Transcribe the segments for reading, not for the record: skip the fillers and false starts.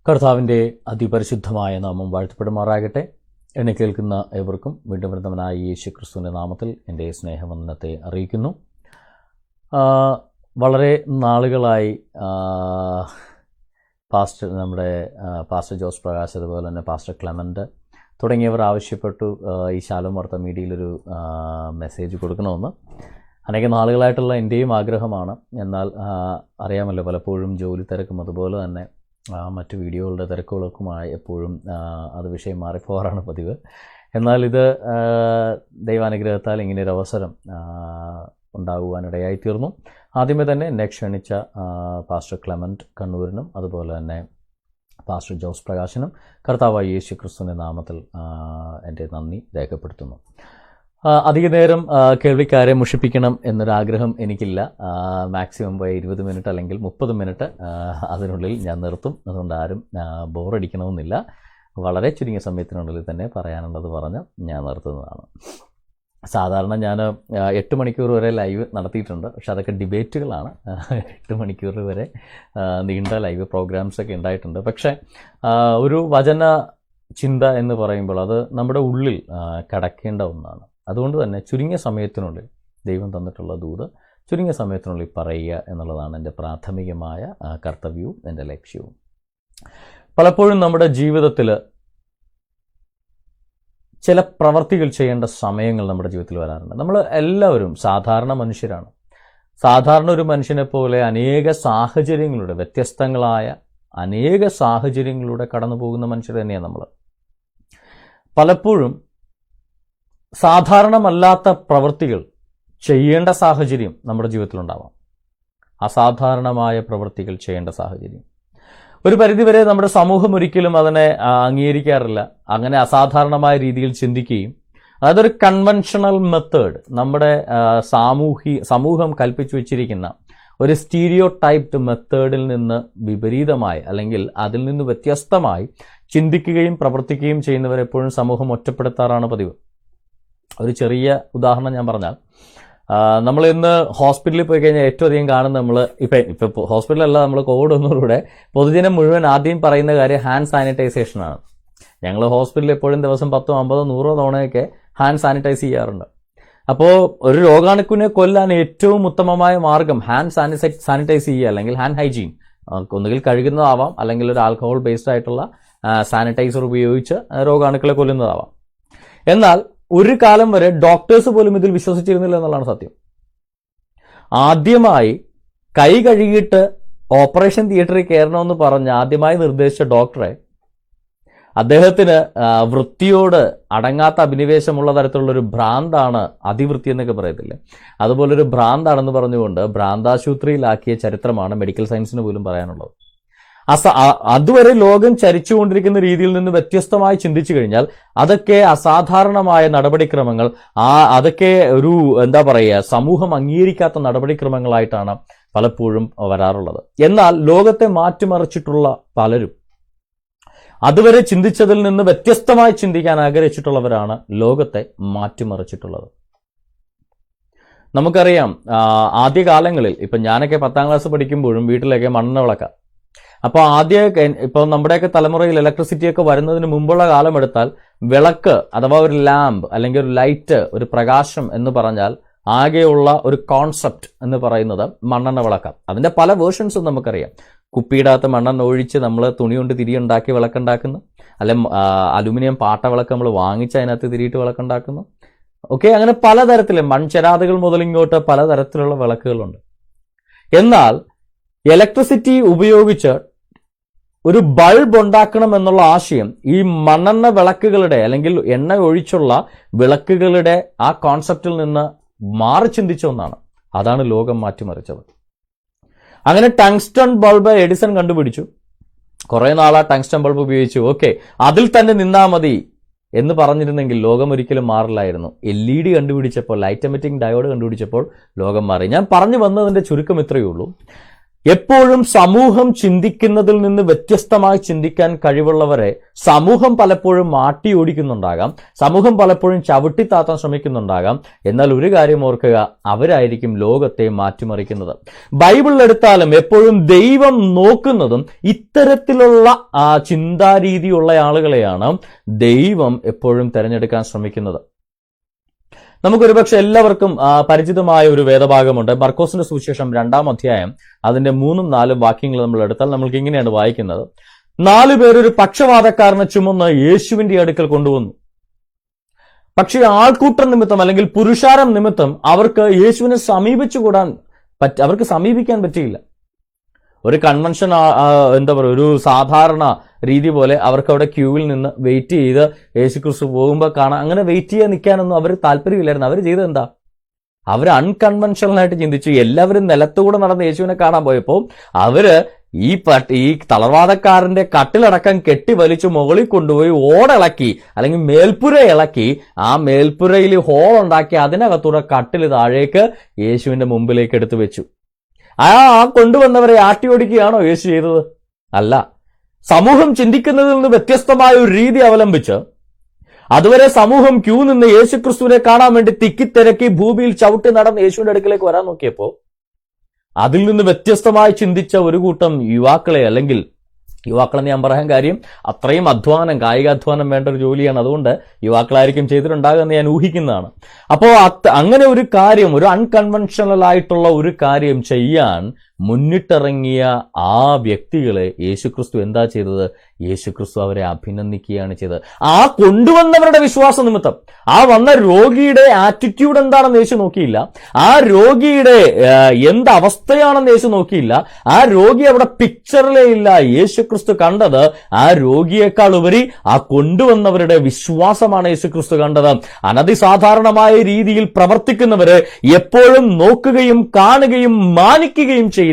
കർത്താവിൻ്റെ അതിപരിശുദ്ധമായ നാമം വാഴ്ത്തപ്പെടുമാറാകട്ടെ. എന്നെ കേൾക്കുന്ന ഏവർക്കും വീണ്ടും വരുന്നവനായ യേശു ക്രിസ്തുവിൻ്റെ നാമത്തിൽ എൻ്റെ സ്നേഹവന്ദനത്തെ അറിയിക്കുന്നു. വളരെ നാളുകളായി നമ്മുടെ പാസ്റ്റർ ജോസ് പ്രകാശ്, അതുപോലെ തന്നെ പാസ്റ്റർ ക്ലെമൻ്റ് തുടങ്ങിയവർ ആവശ്യപ്പെട്ടു ഈ ശാലോം വാർത്ത മീഡിയയിലൊരു മെസ്സേജ് കൊടുക്കണമെന്ന്. അനേക നാളുകളായിട്ടുള്ള എൻ്റെയും ആഗ്രഹമാണ്. എന്നാൽ അറിയാമല്ലോ, പലപ്പോഴും ജോലി തിരക്കും അതുപോലെ തന്നെ മറ്റ് വീഡിയോകളുടെ തിരക്കുകളൊക്കെയുമായി എപ്പോഴും അത് വിഷയം മാറിപ്പോകാറാണ് പതിവ്. എന്നാൽ ഇത് ദൈവാനുഗ്രഹത്താൽ ഇങ്ങനെയൊരു അവസരം ഉണ്ടാകുവാനിടയായിത്തീർന്നു. ആദ്യമേ തന്നെ എന്നെ ക്ഷണിച്ച പാസ്റ്റർ ക്ലെമൻ്റ് കണ്ണൂരിനും അതുപോലെ തന്നെ പാസ്റ്റർ ജോസ് പ്രകാശിനും കർത്താവായ യേശു ക്രിസ്തുവിൻ്റെ നാമത്തിൽ എൻ്റെ നന്ദി രേഖപ്പെടുത്തുന്നു. അധിക നേരം കേൾവിക്കാരെ മുഷിപ്പിക്കണം എന്നൊരാഗ്രഹം എനിക്കില്ല. മാക്സിമം 20 മിനിറ്റ് അല്ലെങ്കിൽ 30 മിനിറ്റ് അതിനുള്ളിൽ ഞാൻ നിർത്തും. അതുകൊണ്ട് ആരും ബോറടിക്കണമെന്നില്ല. വളരെ ചുരുങ്ങിയ സമയത്തിനുള്ളിൽ തന്നെ പറയാനുള്ളത് പറഞ്ഞ് ഞാൻ നിർത്തുന്നതാണ്. സാധാരണ ഞാൻ 8 മണിക്കൂർ വരെ ലൈവ് നടത്തിയിട്ടുണ്ട്. പക്ഷെ അതൊക്കെ ഡിബേറ്റുകളാണ്. 8 മണിക്കൂർ വരെ നീണ്ട ലൈവ് പ്രോഗ്രാംസൊക്കെ ഉണ്ടായിട്ടുണ്ട്. പക്ഷേ ഒരു വചന ചിന്ത എന്ന് പറയുമ്പോൾ അത് നമ്മുടെ ഉള്ളിൽ കിടക്കേണ്ട ഒന്നാണ്. അതുകൊണ്ട് തന്നെ ചുരുങ്ങിയ സമയത്തിനുള്ളിൽ ദൈവം തന്നിട്ടുള്ള ദൂത് ചുരുങ്ങിയ സമയത്തിനുള്ളിൽ പറയുക എന്നുള്ളതാണ് എൻ്റെ പ്രാഥമികമായ കർത്തവ്യവും എൻ്റെ ലക്ഷ്യവും. പലപ്പോഴും നമ്മുടെ ജീവിതത്തിൽ ചില പ്രവർത്തികൾ ചെയ്യേണ്ട സമയങ്ങൾ നമ്മുടെ ജീവിതത്തിൽ വരാറുണ്ട്. നമ്മൾ എല്ലാവരും സാധാരണ മനുഷ്യരാണ്. സാധാരണ ഒരു മനുഷ്യനെ പോലെ അനേക സാഹചര്യങ്ങളുടെ, വ്യത്യസ്തങ്ങളായ അനേക സാഹചര്യങ്ങളിലൂടെ കടന്നു പോകുന്ന മനുഷ്യർ തന്നെയാണ് നമ്മൾ. പലപ്പോഴും സാധാരണമല്ലാത്ത പ്രവൃത്തികൾ ചെയ്യേണ്ട സാഹചര്യം നമ്മുടെ ജീവിതത്തിലുണ്ടാവാം. അസാധാരണമായ പ്രവൃത്തികൾ ചെയ്യേണ്ട സാഹചര്യം ഒരു പരിധിവരെ നമ്മുടെ സമൂഹം ഒരിക്കലും അതിനെ അംഗീകരിക്കാറില്ല. അങ്ങനെ അസാധാരണമായ രീതിയിൽ ചിന്തിക്കുകയും അതൊരു കൺവെൻഷണൽ മെത്തേഡ്, നമ്മുടെ സമൂഹം കൽപ്പിച്ചു വച്ചിരിക്കുന്ന ഒരു സ്റ്റീരിയോ ടൈപ്ഡ് മെത്തേഡിൽ നിന്ന് വിപരീതമായി അല്ലെങ്കിൽ അതിൽ നിന്ന് വ്യത്യസ്തമായി ചിന്തിക്കുകയും പ്രവർത്തിക്കുകയും ചെയ്യുന്നവരെപ്പോഴും സമൂഹം ഒറ്റപ്പെടുത്താറാണ് പതിവ്. ഒരു ചെറിയ ഉദാഹരണം ഞാൻ പറഞ്ഞാൽ, നമ്മൾ ഇന്ന് ഹോസ്പിറ്റലിൽ പോയി കഴിഞ്ഞാൽ ഏറ്റവും അധികം കാണുന്ന ഇപ്പം ഹോസ്പിറ്റലല്ല, നമ്മൾ കോവിഡ് ഒന്നുകൂടെ പൊതുജനം മുഴുവൻ ആദ്യം പറയുന്ന കാര്യം ഹാൻഡ് സാനിറ്റൈസേഷനാണ്. ഞങ്ങൾ ഹോസ്പിറ്റലിൽ എപ്പോഴും ദിവസം 10, 50, 100 തവണയൊക്കെ ഹാൻഡ് സാനിറ്റൈസ് ചെയ്യാറുണ്ട്. അപ്പോൾ ഒരു രോഗാണുക്കളെ കൊല്ലാൻ ഏറ്റവും ഉത്തമമായ മാർഗം ഹാൻഡ് സാനിറ്റൈസ് ചെയ്യുക, അല്ലെങ്കിൽ ഹാൻഡ് ഹൈജീൻ. ഒന്നുകിൽ കഴുകുന്നതാവാം, അല്ലെങ്കിൽ ഒരു ആൽക്കഹോൾ ബേസ്ഡ് ആയിട്ടുള്ള സാനിറ്റൈസർ ഉപയോഗിച്ച് രോഗാണുക്കളെ കൊല്ലുന്നതാവാം. എന്നാൽ ഒരു കാലം വരെ ഡോക്ടേഴ്സ് പോലും ഇതിൽ വിശ്വസിച്ചിരുന്നില്ല എന്നുള്ളതാണ് സത്യം. ആദ്യമായി കൈ കഴുകിയിട്ട് ഓപ്പറേഷൻ തിയേറ്ററിൽ കയറണമെന്ന് പറഞ്ഞ് ആദ്യമായി നിർദ്ദേശിച്ച ഡോക്ടറെ അദ്ദേഹത്തിന് വൃത്തിയോട് അടങ്ങാത്ത അഭിനിവേശമുള്ള തരത്തിലുള്ളൊരു ഭ്രാന്താണ്, അതിവൃത്തി എന്നൊക്കെ പറയത്തില്ലേ, അതുപോലൊരു ഭ്രാന്താണെന്ന് പറഞ്ഞുകൊണ്ട് ഭ്രാന്താശുപത്രിയിലാക്കിയ ചരിത്രമാണ് മെഡിക്കൽ സയൻസിന് പോലും പറയാനുള്ളത്. അതുവരെ ലോകം ചരിച്ചുകൊണ്ടിരിക്കുന്ന രീതിയിൽ നിന്ന് വ്യത്യസ്തമായി ചിന്തിച്ചു കഴിഞ്ഞാൽ അതൊക്കെ അസാധാരണമായ നടപടിക്രമങ്ങൾ, അതൊക്കെ ഒരു സമൂഹം അംഗീകരിക്കാത്ത നടപടിക്രമങ്ങളായിട്ടാണ് പലപ്പോഴും വരാറുള്ളത്. എന്നാൽ ലോകത്തെ മാറ്റിമറിച്ചിട്ടുള്ള പലരും അതുവരെ ചിന്തിച്ചതിൽ നിന്ന് വ്യത്യസ്തമായി ചിന്തിക്കാൻ ആഗ്രഹിച്ചിട്ടുള്ളവരാണ് ലോകത്തെ മാറ്റിമറിച്ചിട്ടുള്ളത്. നമുക്കറിയാം, ആദ്യകാലങ്ങളിൽ ഇപ്പം ഞാനൊക്കെ 10ാം ക്ലാസ് പഠിക്കുമ്പോഴും വീട്ടിലൊക്കെ മണ്ണെണ്ണ വിളക്കാം. അപ്പോൾ ഇപ്പോൾ നമ്മുടെയൊക്കെ തലമുറയിൽ ഇലക്ട്രിസിറ്റിയൊക്കെ വരുന്നതിന് മുമ്പുള്ള കാലം എടുത്താൽ വിളക്ക് അഥവാ ഒരു ലാമ്പ് അല്ലെങ്കിൽ ഒരു ലൈറ്റ്, ഒരു പ്രകാശം എന്ന് പറഞ്ഞാൽ ആകെയുള്ള ഒരു കോൺസെപ്റ്റ് എന്ന് പറയുന്നത് മണ്ണെണ്ണ വിളക്കാം. അതിൻ്റെ പല വേർഷൻസും നമുക്കറിയാം. കുപ്പിയിടാത്ത മണ്ണെണ്ണ ഒഴിച്ച് നമ്മൾ തുണി കൊണ്ട് തിരിയുണ്ടാക്കി വിളക്കുണ്ടാക്കുന്നു, അല്ലെങ്കിൽ അലുമിനിയം പാട്ട വിളക്ക് നമ്മൾ വാങ്ങിച്ച് അതിനകത്ത് തിരിയിട്ട് വിളക്കുണ്ടാക്കുന്നു. ഓക്കെ, അങ്ങനെ പലതരത്തിലും മൺചെരാതുകൾ മുതൽ ഇങ്ങോട്ട് പലതരത്തിലുള്ള വിളക്കുകളുണ്ട്. എന്നാൽ ഇലക്ട്രിസിറ്റി ഉപയോഗിച്ച് ഒരു ബൾബ് ഉണ്ടാക്കണം എന്നുള്ള ആശയം ഈ മണ്ണെണ്ണ വിളക്കുകളുടെ അല്ലെങ്കിൽ എണ്ണ ഒഴിച്ചുള്ള വിളക്കുകളുടെ ആ കോൺസെപ്റ്റിൽ നിന്ന് മാറി ചിന്തിച്ച ഒന്നാണ്. അതാണ് ലോകം മാറ്റിമറിച്ചത്. അങ്ങനെ ടങ്സ്റ്റൺ ബൾബ് എഡിസൺ കണ്ടുപിടിച്ചു. കുറെ നാൾ ആ ടങ്സ്റ്റൺ ബൾബ് ഉപയോഗിച്ചു. ഓക്കെ, അതിൽ തന്നെ നിന്നാ മതി എന്ന് പറഞ്ഞിരുന്നെങ്കിൽ ലോകം ഒരിക്കലും മാറില്ലായിരുന്നു. LED കണ്ടുപിടിച്ചപ്പോൾ, ലൈറ്റ് എമിറ്റിംഗ് ഡയോഡ് കണ്ടുപിടിച്ചപ്പോൾ ലോകം മാറി. ഞാൻ പറഞ്ഞു വന്നതിന്റെ ചുരുക്കം ഇത്രയേ ഉള്ളൂ. എപ്പോഴും സമൂഹം ചിന്തിക്കുന്നതിൽ നിന്ന് വ്യത്യസ്തമായി ചിന്തിക്കാൻ കഴിവുള്ളവരെ സമൂഹം പലപ്പോഴും മാട്ടി ഓടിക്കുന്നുണ്ടാകാം, സമൂഹം പലപ്പോഴും ചവിട്ടിത്താത്താൻ ശ്രമിക്കുന്നുണ്ടാകാം. എന്നാൽ ഒരു കാര്യം ഓർക്കുക, അവരായിരിക്കും ലോകത്തെ മാറ്റിമറിക്കുന്നത്. ബൈബിളിൽ എടുത്താലും എപ്പോഴും ദൈവം നോക്കുന്നതും ഇത്തരത്തിലുള്ള ചിന്താരീതിയുള്ള ആളുകളെയാണ് ദൈവം എപ്പോഴും തിരഞ്ഞെടുക്കാൻ ശ്രമിക്കുന്നത്. നമുക്കൊരുപക്ഷെ എല്ലാവർക്കും പരിചിതമായ ഒരു വേദഭാഗമുണ്ട്. മർക്കോസിന്റെ സുവിശേഷം 2-ാം അധ്യായം അതിന്റെ 3-4 വാക്യങ്ങൾ നമ്മൾ എടുത്താൽ നമ്മൾക്ക് ഇങ്ങനെയാണ് വായിക്കുന്നത്. 4 പേരൊരു പക്ഷവാതക്കാരനെ ചുമന്ന് യേശുവിന്റെ അടുക്കൽ കൊണ്ടുവന്നു. പക്ഷേ ആൾക്കൂട്ടം നിമിത്തം അല്ലെങ്കിൽ പുരുഷാരം നിമിത്തം അവർക്ക് യേശുവിനെ അവർക്ക് സമീപിക്കാൻ പറ്റിയില്ല. ഒരു കൺവെൻഷൻ ഒരു സാധാരണ രീതി പോലെ അവർക്ക് അവിടെ ക്യൂവിൽ നിന്ന് വെയിറ്റ് ചെയ്ത് യേശുക്രിസ്തു പോകുമ്പോൾ കാണാം. അങ്ങനെ വെയിറ്റ് ചെയ്യാൻ നിൽക്കാനൊന്നും അവർ താല്പര്യമില്ലായിരുന്നു. അവർ ചെയ്തത് എന്താ? അവർ അൺകൺവെൻഷണലായിട്ട് ചിന്തിച്ചു. എല്ലാവരും നിലത്തുകൂടെ നടന്ന് യേശുവിനെ കാണാൻ പോയപ്പോൾ അവര് ഈ തളർവാദക്കാരന്റെ കട്ടിലടക്കം കെട്ടി വലിച്ചു മുകളിൽ കൊണ്ടുപോയി ഓടിളക്കി അല്ലെങ്കിൽ മേൽപ്പുര ഇളക്കി ആ മേൽപ്പുരയിൽ ഹോൾ ഉണ്ടാക്കി അതിനകത്തൂടെ കട്ടിൽ താഴേക്ക് യേശുവിന്റെ മുമ്പിലേക്ക് എടുത്തു വെച്ചു. ആ കൊണ്ടുവന്നവരെ ആട്ടി ഓടിക്കുകയാണോ യേശു ചെയ്തത്? അല്ല. സമൂഹം ചിന്തിക്കുന്നതിൽ നിന്ന് വ്യത്യസ്തമായ ഒരു രീതി അവലംബിച്ച് അതുവരെ സമൂഹം ക്യൂ നിന്ന് യേശുക്രിസ്തുവിനെ കാണാൻ വേണ്ടി തിക്കിത്തിരക്കി ഭൂമിയിൽ ചവിട്ടി നടന്ന് യേശുവിന്റെ അടുക്കലേക്ക് വരാൻ നോക്കിയപ്പോൾ അതിൽ നിന്ന് വ്യത്യസ്തമായി ചിന്തിച്ച ഒരു കൂട്ടം യുവാക്കളെ, അല്ലെങ്കിൽ യുവാക്കളെന്ന് ഞാൻ പറയാൻ കാര്യം അത്രയും കായികാധ്വാനം വേണ്ട ഒരു ജോലിയാണ്. അതുകൊണ്ട് യുവാക്കളായിരിക്കും ചെയ്തിട്ടുണ്ടാകുമെന്ന് ഞാൻ ഊഹിക്കുന്നതാണ്. അപ്പോൾ അങ്ങനെ ഒരു കാര്യം, ഒരു അൺകൺവെൻഷണൽ ആയിട്ടുള്ള ഒരു കാര്യം ചെയ്യാൻ മുന്നിട്ടിറങ്ങിയ ആ വ്യക്തികളെ യേശുക്രിസ്തു എന്താ ചെയ്തത്? യേശുക്രിസ്തു അവരെ അഭിനന്ദിക്കുകയാണ് ചെയ്തത്. ആ കൊണ്ടുവന്നവരുടെ വിശ്വാസ നിമിത്തം, ആ വന്ന രോഗിയുടെ ആറ്റിറ്റ്യൂഡ് എന്താണെന്ന് യേശു നോക്കിയില്ല, ആ രോഗിയുടെ എന്തവസ്ഥയാണെന്ന് യേശു നോക്കിയില്ല, ആ രോഗി അവിടെ പിക്ചറിലേ ഇല്ല. യേശുക്രിസ്തു കണ്ടത് ആ രോഗിയേക്കാൾ ഉപരി ആ കൊണ്ടുവന്നവരുടെ വിശ്വാസമാണ് യേശുക്രിസ്തു കണ്ടത്. അനധിസാധാരണമായ രീതിയിൽ പ്രവർത്തിക്കുന്നവര് എപ്പോഴും നോക്കുകയും കാണുകയും മാനിക്കുകയും ചെയ്യുന്ന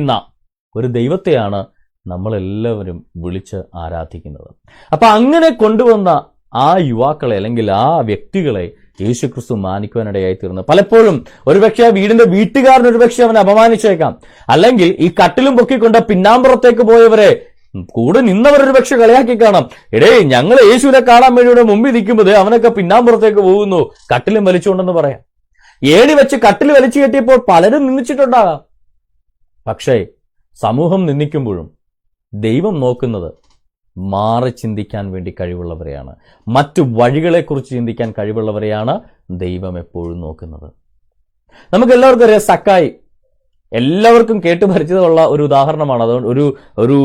ഒരു ദൈവത്തെയാണ് നമ്മളെല്ലാവരും വിളിച്ച് ആരാധിക്കുന്നത്. അപ്പൊ അങ്ങനെ കൊണ്ടുവന്ന ആ യുവാക്കളെ അല്ലെങ്കിൽ ആ വ്യക്തികളെ യേശുക്രിസ്തു മാനിക്കുവാനിടയായി തീർന്നു. പലപ്പോഴും ഒരുപക്ഷെ വീടിന്റെ വീട്ടുകാരൻ ഒരുപക്ഷെ അവനെ അപമാനിച്ചേക്കാം, അല്ലെങ്കിൽ ഈ കട്ടിലും പൊക്കിക്കൊണ്ട് പിന്നാമ്പുറത്തേക്ക് പോയവരെ കൂടെ നിന്നവരൊരു പക്ഷെ കളിയാക്കി കാണാം. ഞങ്ങൾ യേശുവിനെ കാണാൻ വേണ്ടിയുടെ മുമ്പിൽ നിൽക്കുമ്പോൾ അവനൊക്കെ പിന്നാമ്പുറത്തേക്ക് പോകുന്നു, കട്ടിലും വലിച്ചുകൊണ്ടെന്ന് പറയാം. ഏണി വെച്ച് കട്ടിൽ വലിച്ചു കെട്ടിയപ്പോൾ പലരും നിന്ദിച്ചിട്ടുണ്ടാകാം. പക്ഷേ സമൂഹം നിന്ദിക്കുമ്പോഴും ദൈവം നോക്കുന്നത് മാറി ചിന്തിക്കാൻ വേണ്ടി കഴിവുള്ളവരെയാണ്, മറ്റു വഴികളെക്കുറിച്ച് ചിന്തിക്കാൻ കഴിവുള്ളവരെയാണ് ദൈവം എപ്പോഴും നോക്കുന്നത്. നമുക്ക് എല്ലാവർക്കും അറിയാം, സക്കായി എല്ലാവർക്കും കേട്ടു പരിചിതമുള്ള ഒരു ഉദാഹരണമാണ്. അതുകൊണ്ട് ഒരു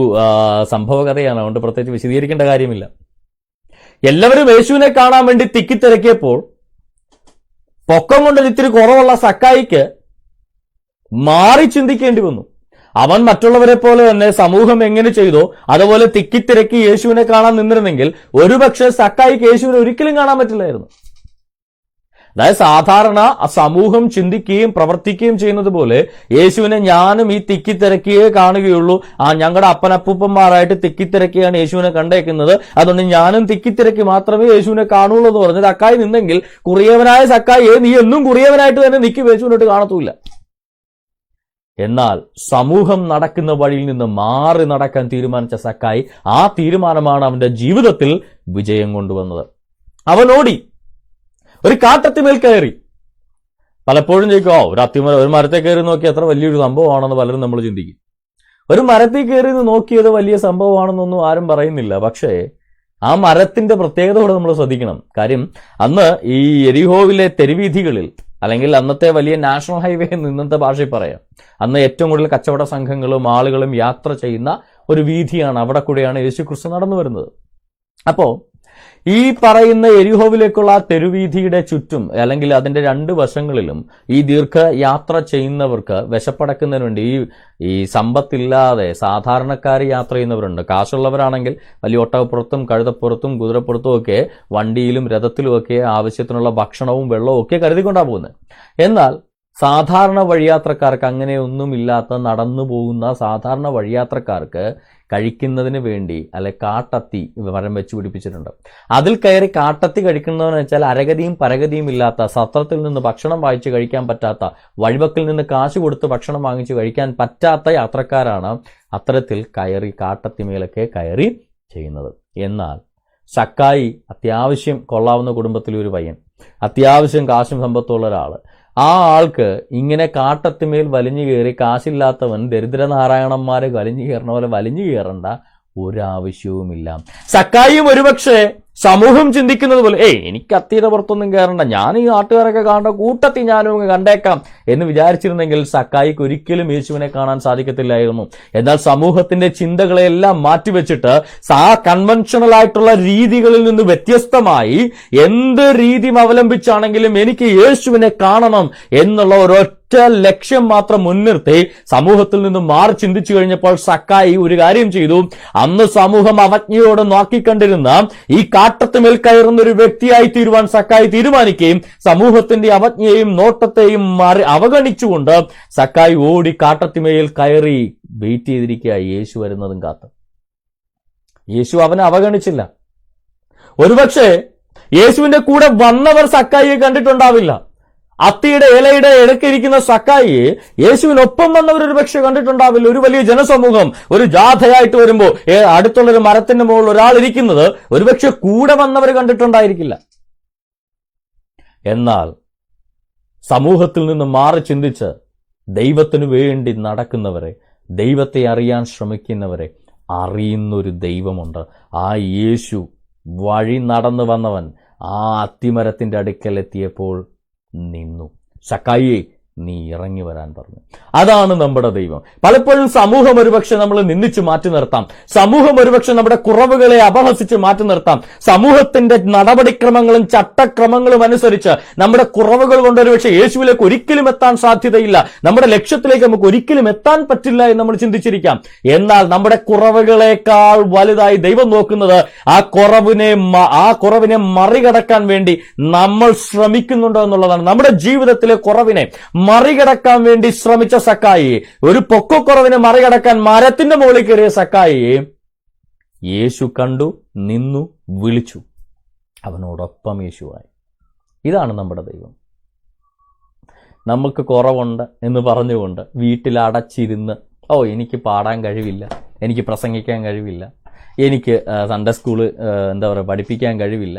സംഭവകഥയാണ്. അതുകൊണ്ട് പ്രത്യേകിച്ച് വിശദീകരിക്കേണ്ട കാര്യമില്ല. എല്ലാവരും യേശുവിനെ കാണാൻ വേണ്ടി തിക്കിത്തിരക്കിയപ്പോൾ പൊക്കം കൊണ്ട് ഇത്തിരി കുറവുള്ള സക്കായിക്ക് മാറി ചിന്തിക്കേണ്ടി വന്നു. അവൻ മറ്റുള്ളവരെ പോലെ തന്നെ സമൂഹം എങ്ങനെ ചെയ്തോ അതുപോലെ തിക്കിത്തിരക്കി യേശുവിനെ കാണാൻ നിന്നിരുന്നെങ്കിൽ ഒരുപക്ഷെ സക്കായിക്ക് യേശുവിനെ ഒരിക്കലും കാണാൻ പറ്റില്ലായിരുന്നു. അതായത് സാധാരണ സമൂഹം ചിന്തിക്കുകയും പ്രവർത്തിക്കുകയും ചെയ്യുന്നത് പോലെ യേശുവിനെ ഞാനും ഈ തിക്കിത്തിരക്കിയേ കാണുകയുള്ളൂ, ഞങ്ങളുടെ അപ്പനപ്പൂപ്പന്മാരായിട്ട് തിക്കിത്തിരക്കിയാണ് യേശുവിനെ കണ്ടേക്കുന്നത്, അതുകൊണ്ട് ഞാനും തിക്കിത്തിരക്കി മാത്രമേ യേശുവിനെ കാണുള്ളൂ എന്ന് പറഞ്ഞ് സക്കായി നിന്നെങ്കിൽ കുറിയവനായ സക്കായി നീ എന്നും കുറിയവനായിട്ട് തന്നെ നിൽക്കും, യേശുവിനോട്ട് കാണത്തൂല്ല. എന്നാൽ സമൂഹം നടക്കുന്ന വഴിയിൽ നിന്ന് മാറി നടക്കാൻ തീരുമാനിച്ച സക്കായി, ആ തീരുമാനമാണ് അവന്റെ ജീവിതത്തിൽ വിജയം കൊണ്ടുവന്നത്. അവൻ ഓടി ഒരു കാട്ടത്തിമേൽ കയറി. പലപ്പോഴും ചോദിക്കും, ഒരു മരത്തെ കയറി നോക്കി എത്ര വലിയൊരു സംഭവമാണെന്ന് പലരും നമ്മൾ ചിന്തിക്കും. ഒരു മരത്തിൽ കയറി നോക്കിയത് വലിയ സംഭവമാണെന്നൊന്നും ആരും പറയുന്നില്ല. പക്ഷേ ആ മരത്തിന്റെ പ്രത്യേകത കൂടെ നമ്മൾ ശ്രദ്ധിക്കണം. കാര്യം അന്ന് ഈ എരിഹോവിലെ തെരുവീഥികളിൽ, അല്ലെങ്കിൽ അന്നത്തെ വലിയ നാഷണൽ ഹൈവേ ഇന്നത്തെ ഭാഷയിൽ പറയാം, അന്ന് ഏറ്റവും കൂടുതൽ കച്ചവട സംഘങ്ങളും ആളുകളും യാത്ര ചെയ്യുന്ന ഒരു വീഥിയാണ്. അവിടെ കൂടെയാണ് യേശുക്രിസ്തു നടന്നു വരുന്നത്. അപ്പോ ഈ പറയുന്ന എരിഹോവിലേക്കുള്ള ആ തെരുവീഥിയുടെ ചുറ്റും, അല്ലെങ്കിൽ അതിന്റെ 2 വശങ്ങളിലും ഈ ദീർഘയാത്ര ചെയ്യുന്നവർക്ക് വിശപ്പടക്കുന്നതിന് വേണ്ടി ഈ സമ്പത്തില്ലാതെ സാധാരണക്കാർ യാത്ര ചെയ്യുന്നവരുണ്ട്. കാശുള്ളവരാണെങ്കിൽ വലിയ ഒട്ടകപ്പുറത്തും കഴുതപ്പുറത്തും കുതിരപ്പുറത്തും ഒക്കെ വണ്ടിയിലും രഥത്തിലും ഒക്കെ ആവശ്യത്തിനുള്ള ഭക്ഷണവും വെള്ളവും ഒക്കെ കരുതിക്കൊണ്ടാണ് പോകുന്നത്. എന്നാൽ സാധാരണ വഴിയാത്രക്കാർക്ക്, അങ്ങനെയൊന്നുമില്ലാത്ത നടന്നു പോകുന്ന സാധാരണ വഴിയാത്രക്കാർക്ക് കഴിക്കുന്നതിന് വേണ്ടി കാട്ടത്തി മരം വെച്ച് പിടിപ്പിച്ചിട്ടുണ്ട്. അതിൽ കയറി കാട്ടത്തി കഴിക്കുന്നതെന്ന് വെച്ചാൽ അരഗതിയും പരഗതിയും ഇല്ലാത്ത, സത്രത്തിൽ നിന്ന് ഭക്ഷണം വാങ്ങിച്ച് കഴിക്കാൻ പറ്റാത്ത, വഴിവക്കിൽ നിന്ന് കാശ് കൊടുത്ത് ഭക്ഷണം വാങ്ങിച്ച് കഴിക്കാൻ പറ്റാത്ത യാത്രക്കാരാണ് അത്തരത്തിൽ കയറി കാട്ടത്തിമേലൊക്കെ കയറി ചെയ്യുന്നത്. എന്നാൽ സക്കായി അത്യാവശ്യം കൊള്ളാവുന്ന കുടുംബത്തിലെ ഒരു പയ്യൻ, അത്യാവശ്യം കാശും സമ്പത്തുള്ള ഒരാൾ, ആ ആൾക്ക് ഇങ്ങനെ കാട്ടത്തിമേൽ വലിഞ്ഞു കയറി കാശില്ലാത്തവൻ ദരിദ്രനാരായണന്മാരെ വലിഞ്ഞു കയറണ പോലെ വലിഞ്ഞു കയറേണ്ട ഒരാവശ്യവുമില്ല. സക്കായിയും ഒരുപക്ഷെ സമൂഹം ചിന്തിക്കുന്നത് പോലെ എനിക്ക് അത്തിയുടെ പുറത്തൊന്നും കയറണ്ട, ഞാൻ ഈ നാട്ടുകാരൊക്കെ കാണേണ്ട കൂട്ടത്തിൽ ഞാനും കണ്ടേക്കാം എന്ന് വിചാരിച്ചിരുന്നെങ്കിൽ സക്കായിക്ക് ഒരിക്കലും യേശുവിനെ കാണാൻ സാധിക്കത്തില്ലായിരുന്നു. എന്നാൽ സമൂഹത്തിന്റെ ചിന്തകളെല്ലാം മാറ്റിവെച്ചിട്ട് കൺവെൻഷണൽ ആയിട്ടുള്ള രീതികളിൽ നിന്ന് വ്യത്യസ്തമായി എന്ത് രീതി അവലംബിച്ചാണെങ്കിലും എനിക്ക് യേശുവിനെ കാണണം എന്നുള്ള ഒരൊറ്റ ലക്ഷ്യം മാത്രം മുൻനിർത്തി സമൂഹത്തിൽ നിന്ന് മാറി ചിന്തിച്ചു കഴിഞ്ഞപ്പോൾ സക്കായി ഒരു കാര്യം ചെയ്തു. അന്ന് സമൂഹം അവജ്ഞയോടെ നോക്കിക്കണ്ടിരുന്ന ഈ കാട്ടത്തുമേൽ കയറുന്ന ഒരു വ്യക്തിയായി തീരുവാൻ സക്കായി തീരുമാനിക്കുകയും സമൂഹത്തിന്റെ അവജ്ഞയെയും നോട്ടത്തെയും അവഗണിച്ചുകൊണ്ട് സക്കായി ഓടി കാട്ടത്തിമേൽ കയറി വെയിറ്റ് ചെയ്തിരിക്കുക, യേശു വരുന്നതും കാത്ത്. യേശു അവനെ അവഗണിച്ചില്ല. ഒരുപക്ഷെ യേശുവിന്റെ കൂടെ വന്നവർ സക്കായിയെ കണ്ടിട്ടുണ്ടാവില്ല. അത്തിയുടെ ഇലയുടെ ഇടയ്ക്കിരിക്കുന്ന സക്കായിയെ യേശുവിനൊപ്പം വന്നവർ ഒരു പക്ഷെ കണ്ടിട്ടുണ്ടാവില്ല. ഒരു വലിയ ജനസമൂഹം ഒരു ജാഥയായിട്ട് വരുമ്പോൾ അടുത്തുള്ളൊരു മരത്തിന്റെ മുകളിൽ ഒരാൾ ഇരിക്കുന്നത് ഒരുപക്ഷെ കൂടെ വന്നവർ കണ്ടിട്ടുണ്ടായിരിക്കില്ല. എന്നാൽ സമൂഹത്തിൽ നിന്ന് മാറി ചിന്തിച്ച് ദൈവത്തിനു വേണ്ടി നടക്കുന്നവരെ, ദൈവത്തെ അറിയാൻ ശ്രമിക്കുന്നവരെ അറിയുന്നൊരു ദൈവമുണ്ട്. ആ യേശു വഴി നടന്നു വന്നവൻ ആ അത്തിമരത്തിന്റെ അടുക്കൽ എത്തിയപ്പോൾ നിന്നു. സക്കായിയെ, നീ ഇറങ്ങി വരാൻ പറഞ്ഞു. അതാണ് നമ്മുടെ ദൈവം. പലപ്പോഴും സമൂഹം ഒരുപക്ഷെ നമ്മൾ നിന്ദിച്ച് മാറ്റി നിർത്താം. സമൂഹം ഒരുപക്ഷെ നമ്മുടെ കുറവുകളെ അപഹസിച്ച് മാറ്റി നിർത്താം. സമൂഹത്തിന്റെ നടപടിക്രമങ്ങളും ചട്ടക്രമങ്ങളും അനുസരിച്ച് നമ്മുടെ കുറവുകൾ കൊണ്ട് ഒരുപക്ഷെ യേശുവിലേക്ക് ഒരിക്കലും എത്താൻ സാധ്യതയില്ല, നമ്മുടെ ലക്ഷ്യത്തിലേക്ക് നമുക്ക് ഒരിക്കലും എത്താൻ പറ്റില്ല എന്ന് നമ്മൾ ചിന്തിച്ചിരിക്കാം. എന്നാൽ നമ്മുടെ കുറവുകളെക്കാൾ വലുതായി ദൈവം നോക്കുന്നത് ആ കുറവിനെ മറികടക്കാൻ വേണ്ടി നമ്മൾ ശ്രമിക്കുന്നുണ്ടോ എന്നുള്ളതാണ്. നമ്മുടെ ജീവിതത്തിലെ കുറവിനെ മറികടക്കാൻ വേണ്ടി ശ്രമിച്ച സക്കായി, ഒരു പൊക്കക്കുറവിനെ മറികടക്കാൻ മരത്തിന്റെ മുകളിൽ കയറിയ സക്കായി യേശു കണ്ടു, നിന്നു, വിളിച്ചു. അവനോടൊപ്പം യേശുവായി. ഇതാണ് നമ്മുടെ ദൈവം. നമുക്ക് കുറവുണ്ട് എന്ന് പറഞ്ഞുകൊണ്ട് വീട്ടിൽ അടച്ചിരുന്ന് എനിക്ക് പാടാൻ കഴിവില്ല, എനിക്ക് പ്രസംഗിക്കാൻ കഴിവില്ല, എനിക്ക് സൺഡേ സ്കൂള് പഠിപ്പിക്കാൻ കഴിവില്ല,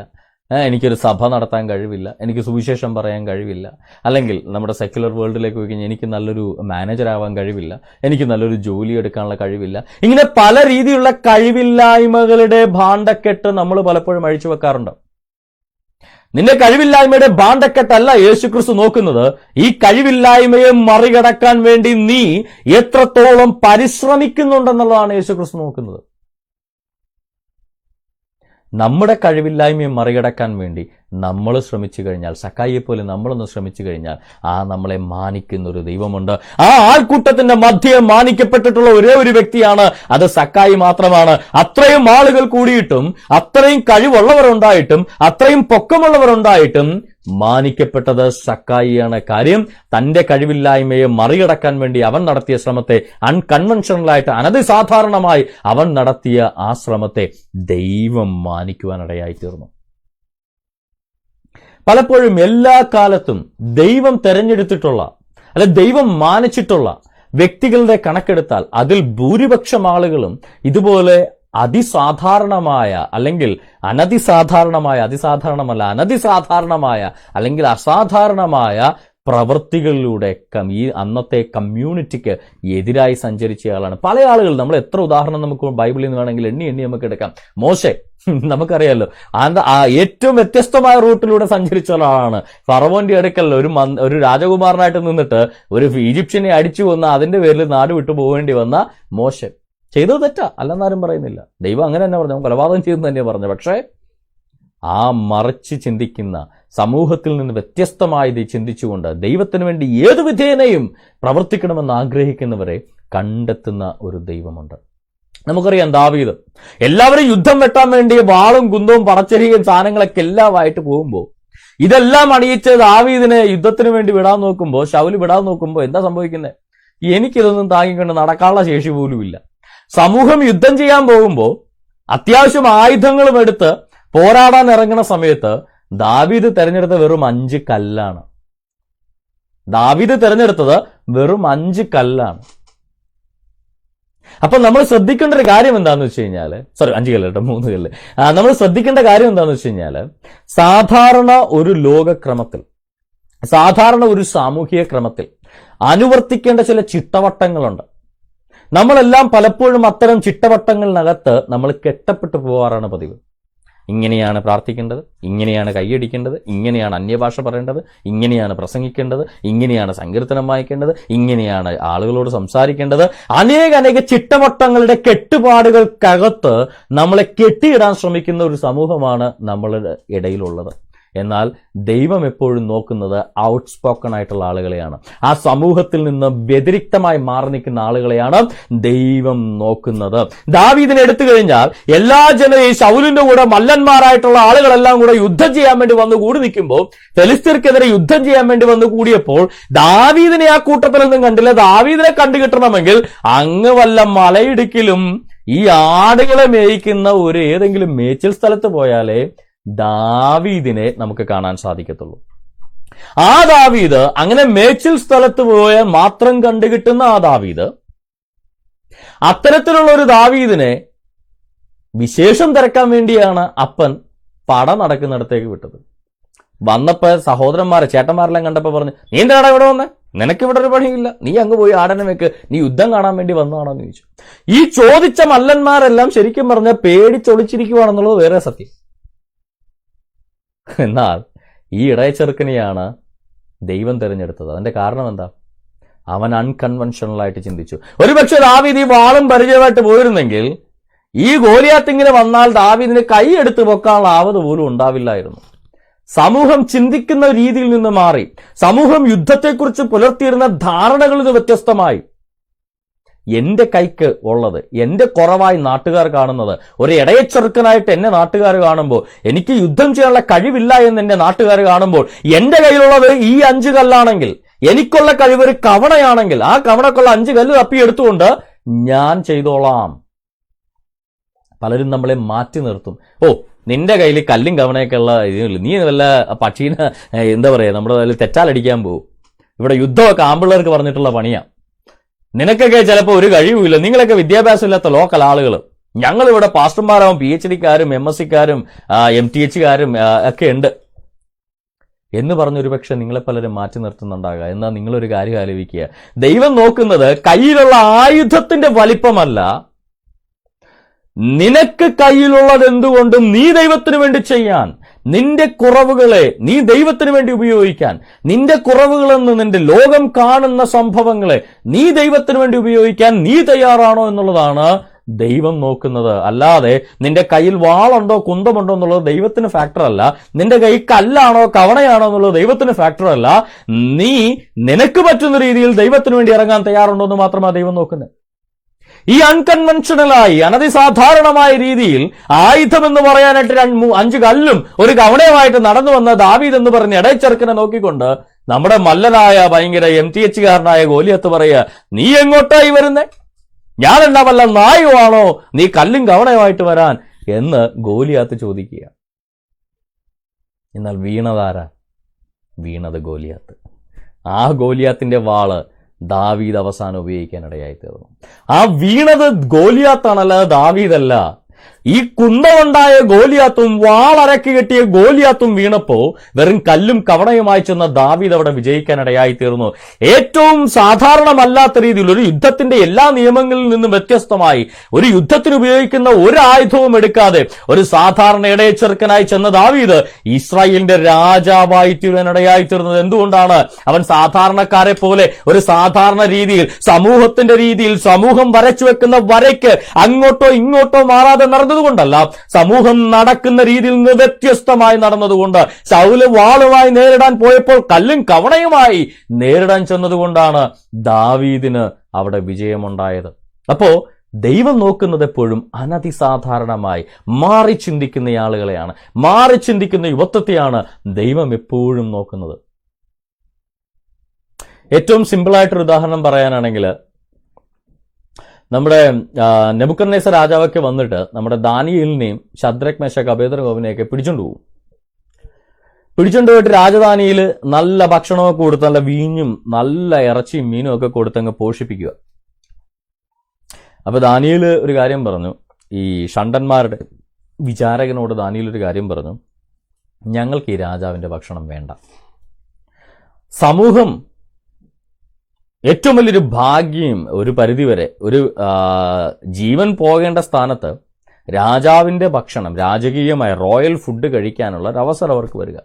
എനിക്കൊരു സഭ നടത്താൻ കഴിവില്ല, എനിക്ക് സുവിശേഷം പറയാൻ കഴിവില്ല, അല്ലെങ്കിൽ നമ്മുടെ സെക്യുലർ വേൾഡിലേക്ക് പോയി കഴിഞ്ഞാൽ എനിക്ക് നല്ലൊരു മാനേജറാവാൻ കഴിവില്ല, എനിക്ക് നല്ലൊരു ജോലി എടുക്കാനുള്ള കഴിവില്ല. ഇങ്ങനെ പല രീതിയിലുള്ള കഴിവില്ലായ്മകളുടെ ഭാണ്ഡക്കെട്ട് നമ്മൾ പലപ്പോഴും അഴിച്ചു വെക്കാറുണ്ട്. നിന്റെ കഴിവില്ലായ്മയുടെ ഭാണ്ഡക്കെട്ടല്ല യേശുക്രിസ്തു നോക്കുന്നത്. ഈ കഴിവില്ലായ്മയെ മറികടക്കാൻ വേണ്ടി നീ എത്രത്തോളം പരിശ്രമിക്കുന്നുണ്ടെന്നുള്ളതാണ് യേശുക്രിസ്തു നോക്കുന്നത്. നമ്മുടെ കഴിവില്ലായ്മയെ മറികടക്കാൻ വേണ്ടി നമ്മൾ ശ്രമിച്ചു കഴിഞ്ഞാൽ, സക്കായിയെ പോലെ നമ്മളൊന്ന് ശ്രമിച്ചു കഴിഞ്ഞാൽ നമ്മളെ മാനിക്കുന്ന ഒരു ദൈവമുണ്ട്. ആ ആൾക്കൂട്ടത്തിന്റെ മധ്യേ മാനിക്കപ്പെട്ടിട്ടുള്ള ഒരേ ഒരു വ്യക്തിയാണ്, അത് സക്കായി മാത്രമാണ്. അത്രയും ആളുകൾ കൂടിയിട്ടും, അത്രയും കഴിവുള്ളവർ ഉണ്ടായിട്ടും, അത്രയും പൊക്കമുള്ളവർ ഉണ്ടായിട്ടും മാനിക്കപ്പെട്ടത് സക്കായിയാണ്. കാര്യം തന്റെ കഴിവില്ലായ്മയെ മറികടക്കാൻ വേണ്ടി അവൻ നടത്തിയ ശ്രമത്തെ, അൺകൺവെൻഷണലായിട്ട് അനധിസാധാരണമായി അവൻ നടത്തിയ ആ ശ്രമത്തെ ദൈവം മാനിക്കുവാനിടയായി തീർന്നു. പലപ്പോഴും എല്ലാ കാലത്തും ദൈവം തെരഞ്ഞെടുത്തിട്ടുള്ള ദൈവം മാനിച്ചിട്ടുള്ള വ്യക്തികളുടെ കണക്കെടുത്താൽ അതിൽ ഭൂരിപക്ഷം ആളുകളും ഇതുപോലെ അതിസാധാരണമായ അല്ലെങ്കിൽ അനധിസാധാരണമായ, അല്ലെങ്കിൽ അസാധാരണമായ പ്രവൃത്തികളിലൂടെ ഈ അന്നത്തെ കമ്മ്യൂണിറ്റിക്ക് എതിരായി സഞ്ചരിച്ചയാളാണ്. പല ആളുകൾ, നമ്മൾ എത്ര ഉദാഹരണം നമുക്ക് ബൈബിളിൽ നിന്ന് വേണമെങ്കിൽ എണ്ണി നമുക്ക് എടുക്കാം. മോശെ നമുക്കറിയാലോ, ഏറ്റവും വ്യത്യസ്തമായ റൂട്ടിലൂടെ സഞ്ചരിച്ച ഒരാളാണ്. ഫറവോന്റെ അടുക്കൽ ഒരു രാജകുമാരനായിട്ട് നിന്നിട്ട് ഒരു ഈജിപ്ഷ്യനെ അടിച്ചു കൊന്ന അതിന്റെ പേരിൽ നാട് വിട്ടു പോകേണ്ടി വന്ന മോശെ ചെയ്തത് തെറ്റാ അല്ലെന്നാരും പറയുന്നില്ല. ദൈവം അങ്ങനെ തന്നെ പറഞ്ഞു, കൊലപാതകം ചെയ്തെന്ന് തന്നെയാണ് പറഞ്ഞു. പക്ഷേ മറിച്ച് ചിന്തിക്കുന്ന, സമൂഹത്തിൽ നിന്ന് വ്യത്യസ്തമായി ചിന്തിച്ചുകൊണ്ട് ദൈവത്തിന് വേണ്ടി ഏതു വിധേനയും പ്രവർത്തിക്കണമെന്ന് ആഗ്രഹിക്കുന്നവരെ കണ്ടെത്തുന്ന ഒരു ദൈവമുണ്ട്. നമുക്കറിയാം, ദാവീദ് എല്ലാവരും യുദ്ധം വെട്ടാൻ വേണ്ടി വാളും കുന്തവും പടച്ചെരിയും സാധനങ്ങളൊക്കെ എല്ലാമായിട്ട് പോകുമ്പോൾ ഇതെല്ലാം അണിയിച്ച് ദാവീദിനെ യുദ്ധത്തിന് വേണ്ടി വിടാൻ നോക്കുമ്പോൾ, ശൗല് വിടാൻ നോക്കുമ്പോൾ എന്താ സംഭവിക്കുന്നത്? എനിക്കിതൊന്നും താങ്ങിക്കൊണ്ട് നടക്കാനുള്ള ശേഷി പോലുമില്ല. സമൂഹം യുദ്ധം ചെയ്യാൻ പോകുമ്പോൾ അത്യാവശ്യം ആയുധങ്ങളും എടുത്ത് പോരാടാൻ ഇറങ്ങുന്ന സമയത്ത് ദാവീദ് തെരഞ്ഞെടുത്ത വെറും 5 കല്ലാണ്. ദാവീദ് തെരഞ്ഞെടുത്തത് വെറും 5 കല്ലാണ്. അപ്പൊ നമ്മൾ ശ്രദ്ധിക്കേണ്ട ഒരു കാര്യം എന്താന്ന് വെച്ച് കഴിഞ്ഞാല്, 5 കല്ല് കേട്ടോ, 3 കല്ല്. നമ്മൾ ശ്രദ്ധിക്കേണ്ട കാര്യം എന്താന്ന് വെച്ച് കഴിഞ്ഞാല്, സാധാരണ ഒരു ലോകക്രമത്തിൽ, സാധാരണ ഒരു സാമൂഹിക ക്രമത്തിൽ അനുവർത്തിക്കേണ്ട ചില ചിട്ടവട്ടങ്ങളുണ്ട്. നമ്മളെല്ലാം പലപ്പോഴും അത്തരം ചിട്ടവട്ടങ്ങളിനകത്ത് നമ്മൾ കെട്ടപ്പെട്ടു പോകാറാണ് പതിവ്. ഇങ്ങനെയാണ് പ്രാർത്ഥിക്കേണ്ടത്, ഇങ്ങനെയാണ് കൈയടിക്കേണ്ടത്, ഇങ്ങനെയാണ് അന്യഭാഷ പറയേണ്ടത്, ഇങ്ങനെയാണ് പ്രസംഗിക്കേണ്ടത്, ഇങ്ങനെയാണ് സങ്കീർത്തനം വായിക്കേണ്ടത്, ഇങ്ങനെയാണ് ആളുകളോട് സംസാരിക്കേണ്ടത്. അനേക ചിട്ടവട്ടങ്ങളുടെ കെട്ടുപാടുകൾക്കകത്ത് നമ്മളെ കെട്ടിയിടാൻ ശ്രമിക്കുന്ന ഒരു സമൂഹമാണ് നമ്മളുടെ ഇടയിലുള്ളത്. എന്നാൽ ദൈവം എപ്പോഴും നോക്കുന്നത് ഔട്ട് സ്പോക്കൺ ആയിട്ടുള്ള ആളുകളെയാണ്. ആ സമൂഹത്തിൽ നിന്ന് വ്യതിരിക്തമായി മാറി നിൽക്കുന്ന ആളുകളെയാണ് ദൈവം നോക്കുന്നത്. ദാവീദിനെ എടുത്തു കഴിഞ്ഞാൽ എല്ലാ ജനതയും ശൗലിന്റെ കൂടെ മല്ലന്മാരായിട്ടുള്ള ആളുകളെല്ലാം കൂടെ യുദ്ധം ചെയ്യാൻ വേണ്ടി വന്ന് കൂടി നിൽക്കുമ്പോൾ, ഫെലിസ്ത്യർക്കെതിരെ യുദ്ധം ചെയ്യാൻ വേണ്ടി വന്ന് കൂടിയപ്പോൾ ദാവീദിനെ ആ കൂട്ടത്തിൽ നിന്നും കണ്ടില്ല. ദാവീദിനെ കണ്ടുകിട്ടണമെങ്കിൽ അങ്ങ് വല്ല മലയിടുക്കിലും ഈ ആടുകളെ മേയിക്കുന്ന ഒരു ഏതെങ്കിലും മേച്ചിൽ സ്ഥലത്ത് പോയാലേ ദാവീദിനെ നമുക്ക് കാണാൻ സാധിക്കത്തുള്ളൂ. ആ ദാവീദ് അങ്ങനെ മേച്ചിൽ സ്ഥലത്ത് പോയാൽ മാത്രം കണ്ടുകിട്ടുന്ന ആ ദാവീദ്, അത്തരത്തിലുള്ള ഒരു ദാവീദിനെ വിശേഷം തിരക്കാൻ വേണ്ടിയാണ് അപ്പൻ പട നടക്കുന്നിടത്തേക്ക് വിട്ടത്. വന്നപ്പോ സഹോദരന്മാരെ, ചേട്ടന്മാരെല്ലാം കണ്ടപ്പോ പറഞ്ഞു, നീ എന്താടാ ഇവിടെ വന്നേ? നിനക്ക് ഇവിടെ ഒരു പണിയില്ല, നീ അങ്ങ് പോയി ആടനെ വെക്ക്, നീ യുദ്ധം കാണാൻ വേണ്ടി വന്നതാണെന്ന് ചോദിച്ചു. ഈ ചോദിച്ച മല്ലന്മാരെല്ലാം ശരിക്കും പറഞ്ഞ പേടിച്ചൊളിച്ചിരിക്കുവാണെന്നുള്ളത് വേറെ സത്യം. എന്നാൽ ഈ ഇടയ ചെറുക്കനെയാണ് ദൈവം തിരഞ്ഞെടുത്തത്. അതിന്റെ കാരണം എന്താ? അവൻ അൺകൺവെൻഷണൽ ആയിട്ട് ചിന്തിച്ചു. ഒരുപക്ഷെ ദാവീദ് ഈ വാളും പരിചയമായിട്ട് പോയിരുന്നെങ്കിൽ ഈ ഗോലിയാത്ത് ഇങ്ങനെ വന്നാൽ ദാവീദിന് കൈയെടുത്ത് പൊക്കാനുള്ള ആവത് പോലും ഉണ്ടാവില്ലായിരുന്നു. സമൂഹം ചിന്തിക്കുന്ന രീതിയിൽ നിന്ന് മാറി, സമൂഹം യുദ്ധത്തെക്കുറിച്ച് പുലർത്തിയിരുന്ന ധാരണകളിൽ നിന്ന് വ്യത്യസ്തമായി, എന്റെ കൈക്ക് ഉള്ളത്, എന്റെ കുറവായി നാട്ടുകാർ കാണുന്നത്, ഒരു ഇടയച്ചെറുക്കനായിട്ട് എന്നെ നാട്ടുകാർ കാണുമ്പോൾ, എനിക്ക് യുദ്ധം ചെയ്യാനുള്ള കഴിവില്ല എന്ന് എന്റെ നാട്ടുകാർ കാണുമ്പോൾ, എന്റെ കയ്യിലുള്ളത് ഈ 5 കല്ലാണെങ്കിൽ, എനിക്കുള്ള കഴിവ് ഒരു കവണയാണെങ്കിൽ, ആ കവണക്കുള്ള 5 കല്ല് തപ്പിയെടുത്തുകൊണ്ട് ഞാൻ ചെയ്തോളാം. പലരും നമ്മളെ മാറ്റി നിർത്തും. നിന്റെ കയ്യിൽ കല്ലും കവണയൊക്കെ ഉള്ള ഇതില്ല, നീ വല്ല പക്ഷീനെ എന്താ പറയാ, നമ്മുടെ കയ്യിൽ തെറ്റാലടിക്കാൻ പോകും. ഇവിടെ യുദ്ധമൊക്കെ ആമ്പിള്ളേർക്ക് പറഞ്ഞിട്ടുള്ള പണിയാ. നിനക്കൊക്കെ ചിലപ്പോൾ ഒരു കഴിവുമില്ല, നിങ്ങളൊക്കെ വിദ്യാഭ്യാസം ഇല്ലാത്ത ലോക്കൽ ആളുകൾ, ഞങ്ങളിവിടെ പാസ്റ്റർമാരാവും PhD-ക്കാരും MSc-ക്കാരും MTH-കാരും ഒക്കെ ഉണ്ട് എന്ന് പറഞ്ഞൊരു പക്ഷെ നിങ്ങളെ പലരും മാറ്റി നിർത്തുന്നുണ്ടാകുക. എന്നാൽ നിങ്ങളൊരു കാര്യം ആലോചിക്കുക, ദൈവം നോക്കുന്നത് കയ്യിലുള്ള ആയുധത്തിന്റെ വലിപ്പമല്ല, നിനക്ക് കയ്യിലുള്ളത് എന്തുകൊണ്ടും നീ ദൈവത്തിന് വേണ്ടി ചെയ്യാൻ, നിന്റെ കുറവുകളെ നീ ദൈവത്തിന് വേണ്ടി ഉപയോഗിക്കാൻ, നിന്റെ കുറവുകളെന്ന് നിന്റെ ലോകം കാണുന്ന സംഭവങ്ങളെ നീ ദൈവത്തിന് വേണ്ടി ഉപയോഗിക്കാൻ നീ തയ്യാറാണോ എന്നുള്ളതാണ് ദൈവം നോക്കുന്നത്. അല്ലാതെ നിന്റെ കയ്യിൽ വാളുണ്ടോ കുന്തമുണ്ടോ എന്നുള്ളത് ദൈവത്തിന് ഫാക്ടർ അല്ല, നിന്റെ കൈ കല്ലാണോ കവണയാണോ എന്നുള്ളത് ദൈവത്തിന് ഫാക്ടർ അല്ല. നീ നിനക്ക് പറ്റുന്ന രീതിയിൽ ദൈവത്തിന് വേണ്ടി ഇറങ്ങാൻ തയ്യാറുണ്ടോ എന്ന് മാത്രമാണ് ദൈവം നോക്കുന്നത്. ഈ അൺകൺവെൻഷണലായി അനധിസാധാരണമായ രീതിയിൽ ആയുധം എന്ന് പറയാനായിട്ട് 5 കല്ലും ഒരു കവണയുമായിട്ട് നടന്നു വന്ന ദാവീദ് എന്ന് പറഞ്ഞ് ഇടയച്ചെറുക്കനെ നോക്കിക്കൊണ്ട് നമ്മുടെ മല്ലനായ ഭയങ്കര MTH-കാരനായ ഗോലിയത്ത് പറയുക, നീ എങ്ങോട്ടായി വരുന്നേ? ഞാനെന്നാ വല്ല നായുവാണോ നീ കല്ലും കവണയുമായിട്ട് വരാൻ എന്ന് ഗോലിയാത്ത് ചോദിക്കുക. എന്നാൽ വീണതാരാ? വീണത് ഗോലിയാത്ത്. ആ ഗോലിയാത്തിന്റെ വാള് ദാവീദ് അവസാനം ഉപയോഗിക്കാനിടയായി തീർന്നു. ആ വീണത് ഗോലിയാത്താണല്ല, ദാവീദല്ല. ഈ കുന്തമുണ്ടായ ഗോലിയാത്തും വാളരക്കി കെട്ടിയ ഗോലിയാത്തും വീണപ്പോ വെറും കല്ലും കവണയുമായി ചെന്ന ദാവീദ് അവിടെ വിജയിക്കാനിടയായി തീർന്നു. ഏറ്റവും സാധാരണമല്ലാത്ത രീതിയിൽ ഒരു യുദ്ധത്തിന്റെ എല്ലാ നിയമങ്ങളിൽ നിന്നും വ്യത്യസ്തമായി ഒരു യുദ്ധത്തിന് ഉപയോഗിക്കുന്ന ഒരു ആയുധവും എടുക്കാതെ ഒരു സാധാരണ ഇടയച്ചെറുക്കനായി ചെന്ന ദാവീദ് ഇസ്രായേലിന്റെ രാജാവായി തീരാനിടയായി തീർന്നത് എന്തുകൊണ്ടാണ്? അവൻ സാധാരണക്കാരെ പോലെ ഒരു സാധാരണ രീതിയിൽ സമൂഹത്തിന്റെ രീതിയിൽ സമൂഹം വരച്ചു വെക്കുന്ന വരയ്ക്ക് അങ്ങോട്ടോ ഇങ്ങോട്ടോ മാറാതെ നടന്നതുകൊണ്ടല്ല, സമൂഹം നടക്കുന്ന രീതിയിൽ നിന്ന് വ്യത്യസ്തമായി നടന്നതുകൊണ്ട്, ശൗല് വാളുമായി നേരിടാൻ പോയപ്പോൾ കല്ലും കവണയുമായി നേരിടാൻ ചെന്നതുകൊണ്ടാണ് ദാവീദിന് അവിടെ വിജയമുണ്ടായത്. അപ്പോ ദൈവം നോക്കുന്നത് എപ്പോഴും അനതിസാധാരണമായി മാറി ചിന്തിക്കുന്ന ആളുകളെയാണ്, മാറി ചിന്തിക്കുന്ന യുവത്വത്തെയാണ് ദൈവം എപ്പോഴും നോക്കുന്നത്. ഏറ്റവും സിമ്പിളായിട്ടൊരു ഉദാഹരണം പറയാനാണെങ്കിൽ, നമ്മുടെ നെബൂഖദ്നേസർ രാജാവൊക്കെ വന്നിട്ട് നമ്മുടെ ദാനിയേലിനെയും ശദ്രക് മേശക് അബേദ്നെഗോവിനെയൊക്കെ പിടിച്ചുകൊണ്ടുപോകും. പിടിച്ചുകൊണ്ടുപോയിട്ട് രാജധാനിയിൽ നല്ല ഭക്ഷണമൊക്കെ കൊടുത്ത്, നല്ല വീഞ്ഞും നല്ല ഇറച്ചിയും മീനും ഒക്കെ കൊടുത്തങ്ങ് പോഷിപ്പിക്കുക. അപ്പൊ ദാനിയേൽ ഒരു കാര്യം പറഞ്ഞു, ഈ ഷണ്ടന്മാരുടെ വിചാരകനോട് ദാനിയേൽ ഒരു കാര്യം പറഞ്ഞു, ഞങ്ങൾക്ക് ഈ രാജാവിന്റെ ഭക്ഷണം വേണ്ട. സമൂഹം ഏറ്റവും വലിയൊരു ഭാഗ്യം, ഒരു പരിധിവരെ ഒരു ജീവൻ പോകേണ്ട സ്ഥാനത്ത് രാജാവിന്റെ ഭക്ഷണം, രാജകീയമായ റോയൽ ഫുഡ് കഴിക്കാനുള്ള ഒരു അവസരം അവർക്ക് വരിക.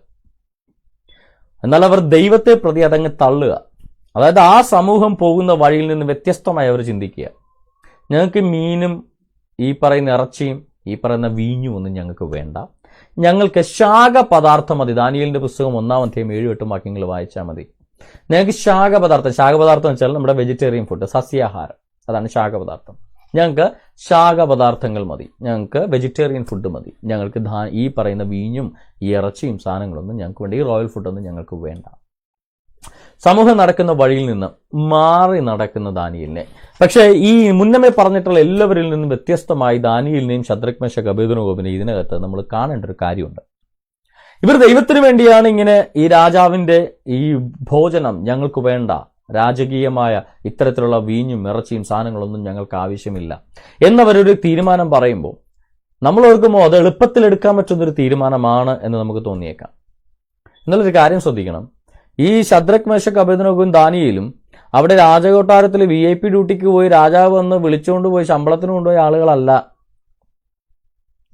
എന്നാൽ അവർ ദൈവത്തെ പ്രതി അതങ്ങ് തള്ളുക. അതായത് ആ സമൂഹം പോകുന്ന വഴിയിൽ നിന്ന് വ്യത്യസ്തമായി അവർ ചിന്തിക്കുക. ഞങ്ങൾക്ക് മീനും ഈ പറയുന്ന ഇറച്ചിയും ഈ പറയുന്ന വീഞ്ഞും ഒന്നും ഞങ്ങൾക്ക് വേണ്ട, ഞങ്ങൾക്ക് ശാഖപദാർത്ഥം മതി. ദാനിയേലിന്റെ പുസ്തകം 1-ാം അധ്യായം 7-8 വാക്യങ്ങൾ വായിച്ചാൽ മതി. ഞങ്ങൾക്ക് ശാഖപദാർത്ഥം എന്ന് വെച്ചാൽ നമ്മുടെ വെജിറ്റേറിയൻ ഫുഡ്, സസ്യാഹാരം, അതാണ് ശാഖപദാർത്ഥം. ഞങ്ങൾക്ക് ശാഖപദാർത്ഥങ്ങൾ മതി, ഞങ്ങൾക്ക് വെജിറ്റേറിയൻ ഫുഡ് മതി, ഞങ്ങൾക്ക് ഈ പറയുന്ന വീഞ്ഞും ഈ ഇറച്ചിയും സാധനങ്ങളൊന്നും ഞങ്ങൾക്ക് വേണ്ട, ഈ റോയൽ ഫുഡൊന്നും ഞങ്ങൾക്ക് വേണ്ട. സമൂഹം നടക്കുന്ന വഴിയിൽ നിന്ന് മാറി നടക്കുന്ന ദാനിയേലിനെ, പക്ഷേ ഈ മുന്നമേ പറഞ്ഞിട്ടുള്ള എല്ലാവരിൽ നിന്നും വ്യത്യസ്തമായി ദാനിയേലിനെയും ശദ്രക് മേശക് അബേദ്നെഗോവിനെയും ഇതിനകത്ത് നമ്മൾ കാണേണ്ട ഒരു കാര്യമുണ്ട്. ഇവർ ദൈവത്തിന് വേണ്ടിയാണ് ഇങ്ങനെ ഈ രാജാവിന്റെ ഈ ഭോജനം ഞങ്ങൾക്ക് വേണ്ട, രാജകീയമായ ഇത്തരത്തിലുള്ള വീഞ്ഞും ഇറച്ചിയും സാധനങ്ങളൊന്നും ഞങ്ങൾക്ക് ആവശ്യമില്ല എന്നവരൊരു തീരുമാനം പറയുമ്പോൾ നമ്മൾ ഓർക്കുമ്പോൾ അത് എളുപ്പത്തിൽ എടുക്കാൻ പറ്റുന്നൊരു തീരുമാനമാണ് എന്ന് നമുക്ക് തോന്നിയേക്കാം. എന്നുള്ളൊരു കാര്യം ശ്രദ്ധിക്കണം. ഈ ശദ്രക് മേശക് അബേദ്നെഗോവും ദാനിയേലും അവിടെ രാജകൊട്ടാരത്തിൽ VIP ഡ്യൂട്ടിക്ക് പോയി രാജാവ് വന്ന് വിളിച്ചുകൊണ്ട് പോയി ശമ്പളത്തിന് കൊണ്ടുപോയ ആളുകളല്ല.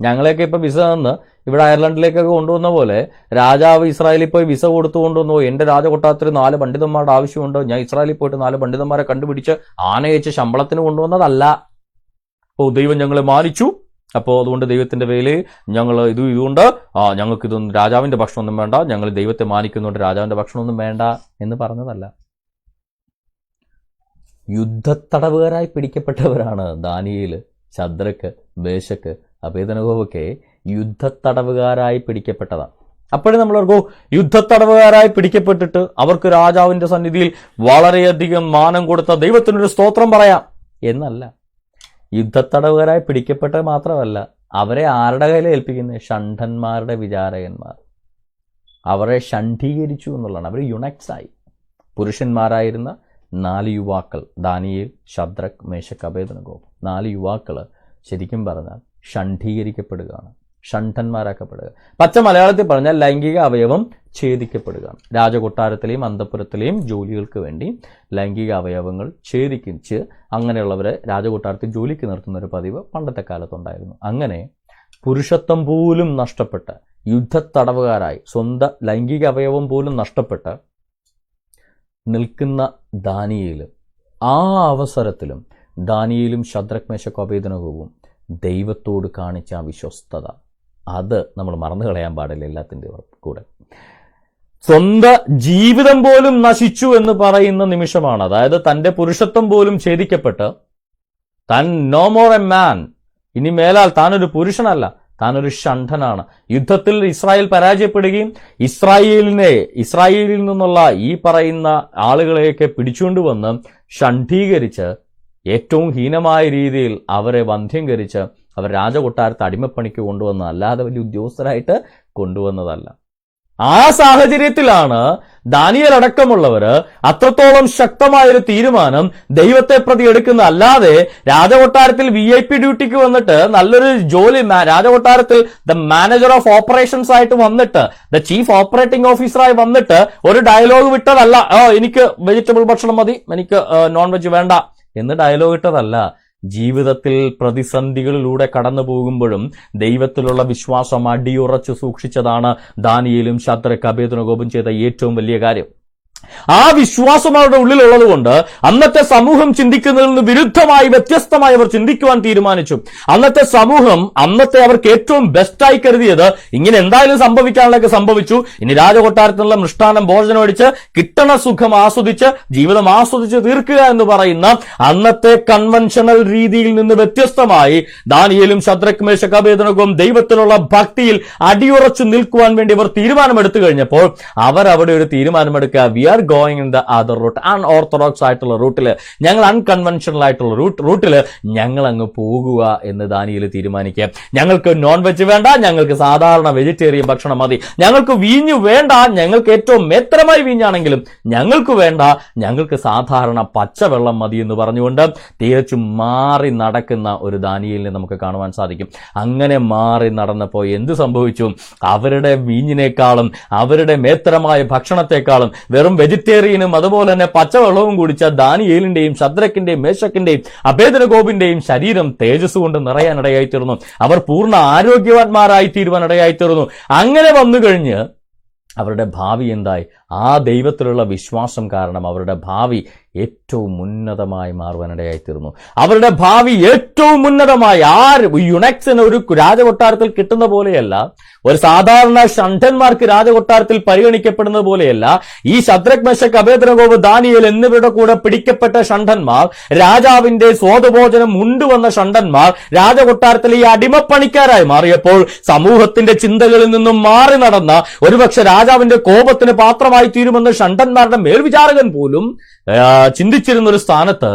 ഞങ്ങളെയൊക്കെ ഇപ്പൊ വിസ തന്ന് ഇവിടെ അയർലൻഡിലേക്കൊക്കെ കൊണ്ടുവന്ന പോലെ രാജാവ് ഇസ്രായേലിൽ പോയി വിസ കൊടുത്തു കൊണ്ടുവന്നു. എന്റെ രാജകൊട്ടാരത്തിൽ 4 പണ്ഡിതന്മാരുടെ ആവശ്യമുണ്ട്, ഞാൻ ഇസ്രായേലിൽ പോയിട്ട് 4 പണ്ഡിതന്മാരെ കണ്ടുപിടിച്ച് ആനയിച്ച് ശമ്പളത്തിന് കൊണ്ടുവന്നതല്ല. ദൈവം ഞങ്ങളെ മാനിച്ചു, അപ്പോൾ അതുകൊണ്ട് ദൈവത്തിന്റെ വേലയിൽ ഞങ്ങൾ ഇതുകൊണ്ട് ഞങ്ങൾക്ക് ഇതൊന്നും രാജാവിന്റെ ഭക്ഷണമൊന്നും വേണ്ട, ഞങ്ങൾ ദൈവത്തെ മാനിക്കുന്നുണ്ട്, രാജാവിന്റെ ഭക്ഷണമൊന്നും വേണ്ട എന്ന് പറഞ്ഞതല്ല. യുദ്ധത്തടവുകാരായി പിടിക്കപ്പെട്ടവരാണ് ദാനിയേൽ, ശദ്രക്, മേശക്, അബേദ്നെഗോവൊക്കെ യുദ്ധത്തടവുകാരായി പിടിക്കപ്പെട്ടതാണ്. അപ്പോഴും നമ്മൾ ഓർക്കും, യുദ്ധത്തടവുകാരായി പിടിക്കപ്പെട്ടിട്ട് അവർക്ക് രാജാവിന്റെ സന്നിധിയിൽ വളരെയധികം മാനം കൊടുത്ത ദൈവത്തിനൊരു സ്തോത്രം പറയാം എന്നല്ല. യുദ്ധത്തടവുകാരായി പിടിക്കപ്പെട്ട മാത്രമല്ല, അവരെ ആരുടെ കയ്യിൽ ഏൽപ്പിക്കുന്നത്? ഷണ്ഡന്മാരുടെ വിചാരകന്മാർ. അവരെ ഷണ്ഡീകരിച്ചു എന്നുള്ളതാണ്. അവർ യുണക്സായി. പുരുഷന്മാരായിരുന്ന 4 യുവാക്കൾ, ദാനിയേൽ, ശദ്രക്, മേശക്, അബേദ്നെഗോ, 4 യുവാക്കൾ ശരിക്കും പറഞ്ഞാൽ ഷണ്ഡീകരിക്കപ്പെടുകയാണ്, ഷണ്ഡന്മാരാക്കപ്പെടുക. പച്ച മലയാളത്തിൽ പറഞ്ഞാൽ ലൈംഗിക അവയവം ഛേദിക്കപ്പെടുകയാണ്. രാജകൊട്ടാരത്തിലെയും അന്തഃപുരത്തിലെയും ജോലികൾക്ക് വേണ്ടി ലൈംഗിക അവയവങ്ങൾ ഛേദിച്ച് അങ്ങനെയുള്ളവരെ രാജകൊട്ടാരത്തിൽ ജോലിക്ക് നിർത്തുന്ന ഒരു പതിവ് പണ്ടത്തെ കാലത്തുണ്ടായിരുന്നു. അങ്ങനെ പുരുഷത്വം പോലും നഷ്ടപ്പെട്ട് യുദ്ധത്തടവുകാരായി സ്വന്തം ലൈംഗിക അവയവം പോലും നഷ്ടപ്പെട്ട് നിൽക്കുന്ന ദാനിയേൽ, ആ അവസരത്തിലും ദാനിയേലും ശദ്രക് മേശക് അബേദ്നെഗോവും ദൈവത്തോട് കാണിച്ച ആ വിശ്വസ്തത, അത് നമ്മൾ മറന്നു കളയാൻ പാടില്ല. എല്ലാത്തിൻ്റെ കൂടെ സ്വന്തം ജീവിതം പോലും നശിച്ചു എന്ന് പറയുന്ന നിമിഷമാണ്. അതായത് തന്റെ പുരുഷത്വം പോലും ഛേദിക്കപ്പെട്ട് താൻ നോ മോർ എ മാൻ, ഇനി മേലാൽ താനൊരു പുരുഷനല്ല, താനൊരു ഷണ്ഡനാണ്. യുദ്ധത്തിൽ ഇസ്രായേൽ പരാജയപ്പെടുകയും ഇസ്രായേലിൽ നിന്നുള്ള ഈ പറയുന്ന ആളുകളെയൊക്കെ പിടിച്ചുകൊണ്ടുവന്ന് ഷണ്ഡീകരിച്ച് ഏറ്റവും ഹീനമായ രീതിയിൽ അവരെ വന്ധ്യംകരിച്ച് അവർ രാജകൊട്ടാരത്തെ അടിമപ്പണിക്ക് കൊണ്ടുവന്ന, അല്ലാതെ വലിയ ഉദ്യോഗസ്ഥരായിട്ട് കൊണ്ടുവന്നതല്ല. ആ സാഹചര്യത്തിലാണ് ദാനിയേൽ അടക്കമുള്ളവര് അത്രത്തോളം ശക്തമായൊരു തീരുമാനം ദൈവത്തെ പ്രതി എടുക്കുന്ന. അല്ലാതെ രാജകൊട്ടാരത്തിൽ VIP ഡ്യൂട്ടിക്ക് വന്നിട്ട് നല്ലൊരു ജോലി, രാജകൊട്ടാരത്തിൽ ദ മാനേജർ ഓഫ് ഓപ്പറേഷൻസ് ആയിട്ട് വന്നിട്ട്, ദ ചീഫ് ഓപ്പറേറ്റിംഗ് ഓഫീസറായി വന്നിട്ട് ഒരു ഡയലോഗ് വിട്ടതല്ല, എനിക്ക് വെജിറ്റബിൾ ഭക്ഷണം മതി, എനിക്ക് നോൺ വെജ് വേണ്ട എന്ന് ഡയലോഗ് ഇട്ടതല്ല. ജീവിതത്തിൽ പ്രതിസന്ധികളിലൂടെ കടന്നു പോകുമ്പോഴും ദൈവത്തിലുള്ള വിശ്വാസം അടിയുറച്ചു സൂക്ഷിച്ചതാണ് ദാനിയേലും ശദ്രക് അബേദ്നെഗോവും ചെയ്ത ഏറ്റവും വലിയ കാര്യം. ആ വിശ്വാസം അവരുടെ ഉള്ളിലുള്ളത് കൊണ്ട് അന്നത്തെ സമൂഹം ചിന്തിക്കുന്നതിൽ നിന്ന് വിരുദ്ധമായി വ്യത്യസ്തമായി അവർ ചിന്തിക്കുവാൻ തീരുമാനിച്ചു. അന്നത്തെ സമൂഹം അവർക്ക് ഏറ്റവും ബെസ്റ്റായി കരുതിയത് ഇങ്ങനെ എന്തായാലും സംഭവിക്കാനുള്ളതൊക്കെ സംഭവിച്ചു, ഇനി രാജകൊട്ടാരത്തിനുള്ള മൃഷ്ടാന്നം ഭോജനം അടിച്ച് കിട്ടണ സുഖം ആസ്വദിച്ച് ജീവിതം ആസ്വദിച്ച് തീർക്കുക എന്ന് പറയുന്ന അന്നത്തെ കൺവെൻഷണൽ രീതിയിൽ നിന്ന് വ്യത്യസ്തമായി ദാനിയേലും ശദ്രക് മേശക് അബേദ്നെഗോവും ദൈവത്തിലുള്ള ഭക്തിയിൽ അടിയുറച്ചു നിൽക്കുവാൻ വേണ്ടി അവർ തീരുമാനമെടുത്തു കഴിഞ്ഞപ്പോൾ അവരവിടെ ഒരു തീരുമാനമെടുക്കുക, we are going in the other route, unorthodox ആയിട്ടുള്ള റൂട്ടില്, ഞങ്ങൾ അൺകൺവെൻഷണൽ ആയിട്ടുള്ള റൂട്ടില് ഞങ്ങൾ അങ്ങ് പോകുക എന്ന് ദാനിയേൽ തീരുമാനിക്കുക. ഞങ്ങൾക്ക് നോൺ വെജ് വേണ്ട, ഞങ്ങൾക്ക് സാധാരണ വെജിറ്റേറിയൻ ഭക്ഷണം മതി, ഞങ്ങൾക്ക് വീഞ്ഞു വേണ്ട, ഞങ്ങൾക്ക് ഏറ്റവും മേത്രമായി വീഞ്ഞാണെങ്കിലും ഞങ്ങൾക്ക് വേണ്ട, ഞങ്ങൾക്ക് സാധാരണ പച്ചവെള്ളം മതി എന്ന് പറഞ്ഞുകൊണ്ട് തികച്ചും മാറി നടക്കുന്ന ഒരു ദാനിയേലിനെ നമുക്ക് കാണുവാൻ സാധിക്കും. അങ്ങനെ മാറി നടന്നപ്പോൾ എന്ത് സംഭവിച്ചു? അവരുടെ വീഞ്ഞിനേക്കാളും അവരുടെ മേത്രമായ ഭക്ഷണത്തെക്കാളും വെറും വെജിറ്റേറിയനും അതുപോലെ തന്നെ പച്ചവെള്ളവും കുടിച്ച ദാനിയേലിന്റെയും ശദ്രക്കിന്റെയും മേശക്കിന്റെയും അബേദ്നെഗോവിന്റെയും ശരീരം തേജസ് കൊണ്ട് നിറയാനിടയായിത്തീർന്നു. അവർ പൂർണ്ണ ആരോഗ്യവാന്മാരായി തീരുവാനിടയായിത്തീർന്നു. അങ്ങനെ വന്നു കഴിഞ്ഞ് അവരുടെ ഭാവി എന്തായി? ആ ദൈവത്തിലുള്ള വിശ്വാസം കാരണം അവരുടെ ഭാവി ഏറ്റവും ഉന്നതമായി മാറുവാനിടയായിത്തീർന്നു. അവരുടെ ഭാവി ഏറ്റവും ഉന്നതമായി യുണക്സിന് ഒരു രാജകൊട്ടാരത്തിൽ കിട്ടുന്ന പോലെയല്ല, ഒരു സാധാരണ ഷണ്ഡന്മാർക്ക് രാജകൊട്ടാരത്തിൽ പരിഗണിക്കപ്പെടുന്നത് പോലെയല്ല. ഈ ശദ്രക് മേശക് അബേദ്നെഗോ ദാനിയേൽ എന്നിവരുടെ കൂടെ പിടിക്കപ്പെട്ട ഷണ്ഡന്മാർ, രാജാവിന്റെ സ്വാദുഭോജനം ഉണ്ടുവന്ന ഷണ്ഡന്മാർ രാജകൊട്ടാരത്തിൽ ഈ അടിമപ്പണിക്കാരായി മാറിയപ്പോൾ സമൂഹത്തിന്റെ ചിന്തകളിൽ നിന്നും മാറി നടന്ന, ഒരുപക്ഷെ രാജാവിന്റെ കോപത്തിന് പാത്രമായി തീരുമെന്ന് ഷണ്ഡന്മാരുടെ മേൽവിചാരകൻ പോലും ചിന്തിച്ചിരുന്ന ഒരു സ്ഥാനത്ത്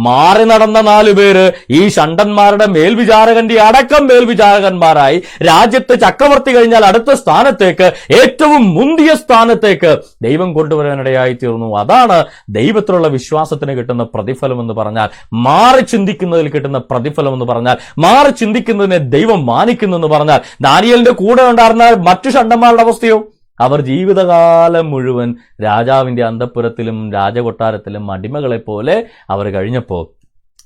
മാറി നടന്ന 4 പേര് ഈ ഷണ്ഡന്മാരുടെ മേൽവിചാരകന്റെ അടക്കം മേൽവിചാരകന്മാരായി രാജ്യത്ത് ചക്രവർത്തി കഴിഞ്ഞാൽ അടുത്ത സ്ഥാനത്തേക്ക്, ഏറ്റവും മുന്തിയ സ്ഥാനത്തേക്ക് ദൈവം കൊണ്ടുവരാനിടയായി തീർന്നു. അതാണ് ദൈവത്തിലുള്ള വിശ്വാസത്തിന് കിട്ടുന്ന പ്രതിഫലം എന്ന് പറഞ്ഞാൽ, മാറി ചിന്തിക്കുന്നതിൽ കിട്ടുന്ന പ്രതിഫലം എന്ന് പറഞ്ഞാൽ, മാറി ചിന്തിക്കുന്നതിനെ ദൈവം മാനിക്കുന്നു എന്ന് പറഞ്ഞാൽ. ദാനിയേലിന്റെ കൂടെ ഉണ്ടായിരുന്ന മറ്റു ഷണ്ഡന്മാരുടെ അവസ്ഥയോ? അവർ ജീവിതകാലം മുഴുവൻ രാജാവിന്റെ അന്തഃപുരത്തിലും രാജകൊട്ടാരത്തിലും അടിമകളെ പോലെ അവർ കഴിഞ്ഞപ്പോൾ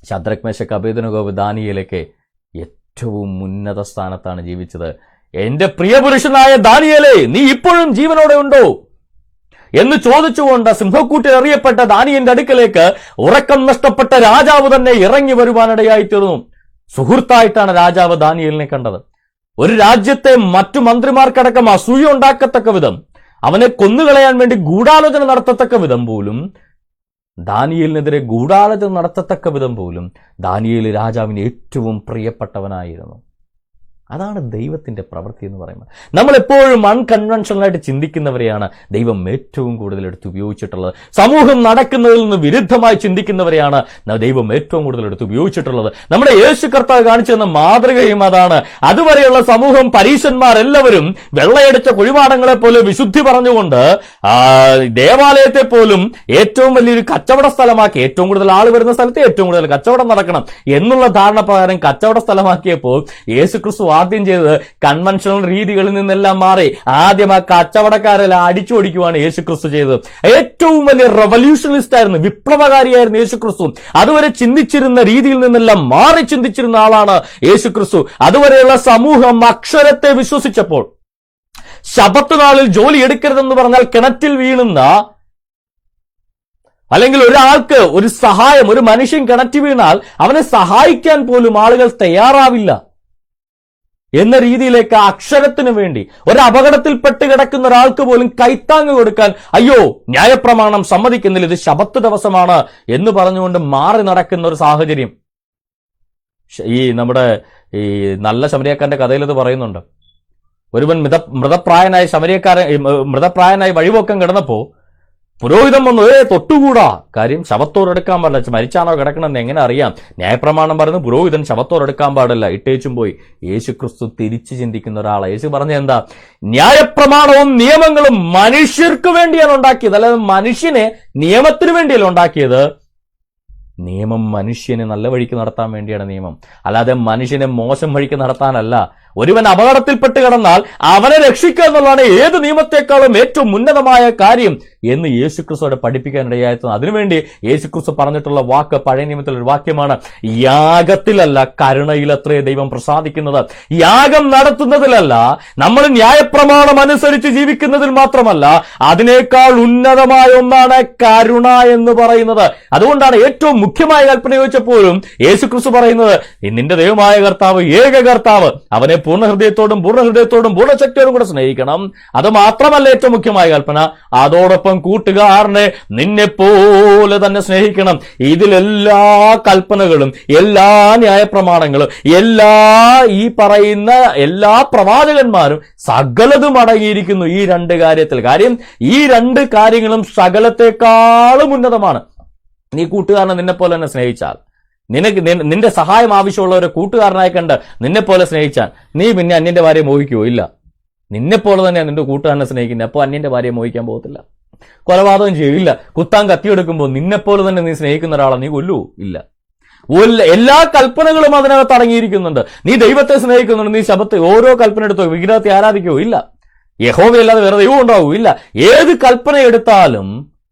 ശദ്രക് മേശക് അബേദ്നെഗോ ദാനിയേലൊക്കെ ഏറ്റവും ഉന്നത സ്ഥാനത്താണ് ജീവിച്ചത്. എന്റെ പ്രിയപുരുഷനായ ദാനിയേലേ, നീ ഇപ്പോഴും ജീവനോടെ ഉണ്ടോ എന്ന് ചോദിച്ചുകൊണ്ട് സിംഹക്കൂട്ടിൽ എറിയപ്പെട്ട ദാനിയേലിന്റെ അടുക്കലേക്ക് ഉറക്കം നഷ്ടപ്പെട്ട രാജാവ് തന്നെ ഇറങ്ങി വരുവാനിടയായിത്തീർന്നു. സുഹൃത്തായിട്ടാണ് രാജാവ് ദാനിയേലിനെ കണ്ടത്. ഒരു രാജ്യത്തെ മറ്റു മന്ത്രിമാർക്കടക്കം അസൂയ ഉണ്ടാക്കത്തക്ക വിധം, അവനെ കൊന്നുകളയാൻ വേണ്ടി ഗൂഢാലോചന നടത്തത്തക്ക വിധം പോലും, ദാനിയേലിനെതിരെ ഗൂഢാലോചന നടത്തത്തക്ക വിധം പോലും ദാനിയേൽ രാജാവിന് ഏറ്റവും പ്രിയപ്പെട്ടവനായിരുന്നു. അതാണ് ദൈവത്തിന്റെ പ്രവൃത്തി എന്ന് പറയുന്നത്. നമ്മൾ എപ്പോഴും അൺകൺവെൻഷണലായിട്ട് ചിന്തിക്കുന്നവരെയാണ് ദൈവം ഏറ്റവും കൂടുതൽ എടുത്ത് ഉപയോഗിച്ചിട്ടുള്ളത്. സമൂഹം നടക്കുന്നതിൽ നിന്ന് വിരുദ്ധമായി ചിന്തിക്കുന്നവരെയാണ് ദൈവം ഏറ്റവും കൂടുതൽ എടുത്ത് ഉപയോഗിച്ചിട്ടുള്ളത്. നമ്മുടെ യേശു കർത്താവ് കാണിച്ചു തന്ന മാതൃകയും അതാണ്. അതുവരെയുള്ള സമൂഹം, പരീശന്മാരെല്ലാവരും വെള്ളയടിച്ച കുഴിമാടങ്ങളെ പോലെ വിശുദ്ധി പറഞ്ഞുകൊണ്ട് ദേവാലയത്തെ പോലും ഏറ്റവും വലിയൊരു കച്ചവട സ്ഥലമാക്കി, ഏറ്റവും കൂടുതൽ ആൾ വരുന്ന സ്ഥലത്ത് ഏറ്റവും കൂടുതൽ കച്ചവടം നടക്കണം എന്നുള്ള ധാരണ പ്രകാരം കച്ചവട സ്ഥലമാക്കിയപ്പോൾ യേശുക്രിസ്തു ആദ്യം ചെയ്തത് കൺവെൻഷണൽ രീതികളിൽ നിന്നെല്ലാം മാറി ആദ്യം ആ കച്ചവടക്കാരെല്ലാം അടിച്ചോടിക്കുവാണ് യേശുക്രിസ്തു ചെയ്തത്. ഏറ്റവും വലിയ റവല്യൂഷണിസ്റ്റ് ആയിരുന്നു, വിപ്ലവകാരിയായിരുന്നു യേശുക്രിസ്തു. അതുവരെ ചിന്തിച്ചിരുന്ന രീതിയിൽ നിന്നെല്ലാം മാറി ചിന്തിച്ചിരുന്ന ആളാണ് യേശുക്രിസ്തു. അതുവരെയുള്ള സമൂഹം അക്ഷരത്തെ വിശ്വസിച്ചപ്പോൾ, ശബത്ത് നാളിൽ ജോലി എടുക്കരുതെന്ന് പറഞ്ഞാൽ കിണറ്റിൽ വീണുന്ന, അല്ലെങ്കിൽ ഒരാൾക്ക് ഒരു സഹായം, ഒരു മനുഷ്യൻ കിണറ്റിൽ വീണാൽ അവനെ സഹായിക്കാൻ പോലും ആളുകൾ തയ്യാറാവില്ല എന്ന രീതിയിലേക്ക് അക്ഷരത്തിന് വേണ്ടി ഒരു അപകടത്തിൽപ്പെട്ട് കിടക്കുന്ന ഒരാൾക്ക് പോലും കൈത്താങ്ങ് കൊടുക്കാൻ അയ്യോ ന്യായപ്രമാണം സമ്മതിക്കുന്നില്ല, ഇത് ശബത്ത് ദിവസമാണ് എന്ന് പറഞ്ഞുകൊണ്ട് മാറി നടക്കുന്ന ഒരു സാഹചര്യം. ഈ നമ്മുടെ ഈ നല്ല ശമരിയക്കാരന്റെ കഥയിൽ ഇത് പറയുന്നുണ്ട്. ഒരുവൻ മൃതപ്രായനായി വഴിപോക്കം കിടന്നപ്പോ പുരോഹിതൻ വന്നു, തൊട്ടുകൂടാ, കാര്യം ശവത്തോടെടുക്കാൻ പാടില്ല, മരിച്ചാണോ കിടക്കണമെന്ന് എങ്ങനെ അറിയാം? ന്യായപ്രമാണം പറയുന്നു പുരോഹിതൻ ശവത്തോടെടുക്കാൻ പാടില്ല, ഇട്ടേച്ചും പോയി. യേശുക്രിസ്തു തിരിച്ചു ചിന്തിക്കുന്ന ഒരാളാണ്. യേശു പറഞ്ഞ എന്താ? ന്യായപ്രമാണവും നിയമങ്ങളും മനുഷ്യർക്ക് വേണ്ടിയാണ് ഉണ്ടാക്കിയത്, അല്ലാതെ മനുഷ്യനെ നിയമത്തിന് വേണ്ടിയല്ല ഉണ്ടാക്കിയത്. നിയമം മനുഷ്യനെ നല്ല വഴിക്ക് നടത്താൻ വേണ്ടിയാണ് നിയമം, അല്ലാതെ മനുഷ്യനെ മോശം വഴിക്ക് നടത്താനല്ല. ഒരുവൻ അപകടത്തിൽപ്പെട്ട് കിടന്നാൽ അവനെ രക്ഷിക്കുക എന്നുള്ളതാണ് ഏത് നിയമത്തെക്കാളും ഏറ്റവും ഉന്നതമായ കാര്യം എന്ന് യേശുക്രിസ്തുവോടെ പഠിപ്പിക്കാനിടയായിരുന്നു. അതിനുവേണ്ടി യേശുക്രിസ്തു പറഞ്ഞിട്ടുള്ള വാക്ക് പഴയ നിയമത്തിലൊരു വാക്യമാണ്, യാഗത്തിലല്ല കരുണയിലത്രേ ദൈവം പ്രസാദിക്കുന്നത്. യാഗം നടത്തുന്നതിലല്ല, നമ്മൾ ന്യായപ്രമാണം അനുസരിച്ച് ജീവിക്കുന്നതിൽ മാത്രമല്ല, അതിനേക്കാൾ ഉന്നതമായ ഒന്നാണ് കരുണ എന്ന് പറയുന്നത്. അതുകൊണ്ടാണ് ഏറ്റവും മുഖ്യമായ കൽപ്പന ചോദിച്ചപ്പോഴും യേശുക്രിസ്തു പറയുന്നത്, നിന്റെ ദൈവമായ കർത്താവ് ഏക കർത്താവ്, അവനെ പൂർണ്ണ ഹൃദയത്തോടും പൂർണ്ണശക്തിയോടും കൂടെ സ്നേഹിക്കണം. അത് മാത്രമല്ല ഏറ്റവും മുഖ്യമായ കൽപ്പന, അതോടൊപ്പം കൂട്ടുകാരനെ നിന്നെ പോലെ തന്നെ സ്നേഹിക്കണം. ഇതിലെല്ലാ കൽപ്പനകളും, എല്ലാ ന്യായപ്രമാണങ്ങളും, ഈ പറയുന്ന എല്ലാ പ്രവാചകന്മാരും സകലതും അടങ്ങിയിരിക്കുന്നു ഈ രണ്ട് കാര്യത്തിൽ. കാര്യം ഈ രണ്ട് കാര്യങ്ങളും സകലത്തെക്കാളും ഉന്നതമാണ്. നീ കൂട്ടുകാരനെ നിന്നെ പോലെ തന്നെ സ്നേഹിച്ചാൽ, നിന്റെ സഹായം ആവശ്യമുള്ളവരെ കൂട്ടുകാരനായി കണ്ട് നിന്നെ പോലെ സ്നേഹിച്ചാൽ, നീ പിന്നെ അന്യന്റെ ഭാര്യയെ മോഹിക്കുവോ? ഇല്ല. നിന്നെപ്പോലെ തന്നെയാണ് നിന്റെ കൂട്ടുകാരനെ സ്നേഹിക്കുന്നത്. അപ്പോൾ അന്യന്റെ ഭാര്യയെ മോഹിക്കാൻ പോകത്തില്ല. കൊലപാതകം ചെയ്യില്ല. കുത്താൻ കത്തിയെടുക്കുമ്പോൾ നിന്നെപ്പോലെ തന്നെ നീ സ്നേഹിക്കുന്ന ഒരാളെ നീ കൊല്ലൂ? ഇല്ല. എല്ലാ കൽപ്പനകളും അതിനകത്ത് അടങ്ങിയിരിക്കുന്നുണ്ട്. നീ ദൈവത്തെ സ്നേഹിക്കുന്നുണ്ട്, നീ ശബത്ത് ഓരോ കൽപ്പന എടുത്തോ, വിഗ്രഹത്തെ ആരാധിക്കോ? ഇല്ല. യഹോവയല്ലാതെ വേറെ ദൈവം ഉണ്ടാവൂ? ഇല്ല. ഏത് കൽപ്പന എടുത്താലും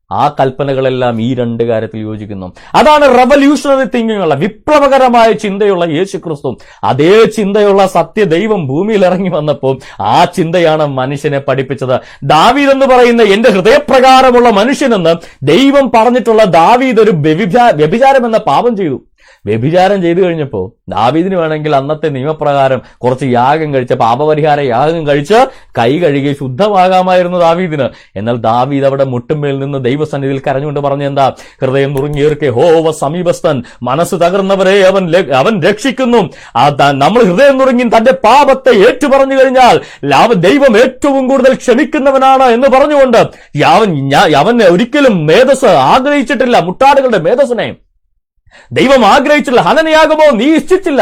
ആ കൽപ്പനകളെല്ലാം ഈ രണ്ട് കാര്യത്തിൽ യോജിക്കുന്നു. അതാണ് റവല്യൂഷണറി തിങ്കിങ് ഉള്ള, വിപ്ലവകരമായ ചിന്തയുള്ള യേശുക്രിസ്തു. അതേ ചിന്തയുള്ള സത്യദൈവം ഭൂമിയിൽ ഇറങ്ങി വന്നപ്പോൾ ആ ചിന്തയാണ് മനുഷ്യനെ പഠിപ്പിച്ചത്. ദാവീദ് എന്ന് പറയുന്ന എന്റെ ഹൃദയപ്രകാരമുള്ള മനുഷ്യനെന്ന് ദൈവം പറഞ്ഞിട്ടുള്ള ദാവീദ് ഒരു വ്യഭിചാരം എന്ന പാപം ചെയ്തു. വ്യഭിചാരം ചെയ്തു കഴിഞ്ഞപ്പോൾ ദാവീദിന് വേണമെങ്കിൽ അന്നത്തെ നിയമപ്രകാരം കുറച്ച് യാഗം കഴിച്ച്, പാപപരിഹാര യാഗം കഴിച്ച് കൈ കഴുകി ശുദ്ധമാകാമായിരുന്നു ദാവീദിന്. എന്നാൽ ദാവീദ് അവിടെ മുട്ടുമേൽ നിന്ന് ദൈവസന്നിധിയിൽ കരഞ്ഞുകൊണ്ട് പറഞ്ഞ എന്താ? ഹൃദയം നുറുങ്ങിയേർക്ക് യഹോവ സമീപസ്ഥൻ, മനസ്സ് തകർന്നവരെ അവൻ രക്ഷിക്കുന്നു. നമ്മൾ ഹൃദയം നുറുങ്ങി തന്റെ പാപത്തെ ഏറ്റുപറഞ്ഞു കഴിഞ്ഞാൽ ദൈവം ഏറ്റവും കൂടുതൽ ക്ഷമിക്കുന്നവനാണ് എന്ന് പറഞ്ഞുകൊണ്ട് അവൻ ഒരിക്കലും മേധസ് ആഗ്രഹിച്ചിട്ടില്ല. മുട്ടാടുകളുടെ മേധസ്സിനെ ദൈവം ആഗ്രഹിച്ചിട്ടില്ല. ഹനനയാകുമോ നീ ഇച്ഛിച്ചില്ല,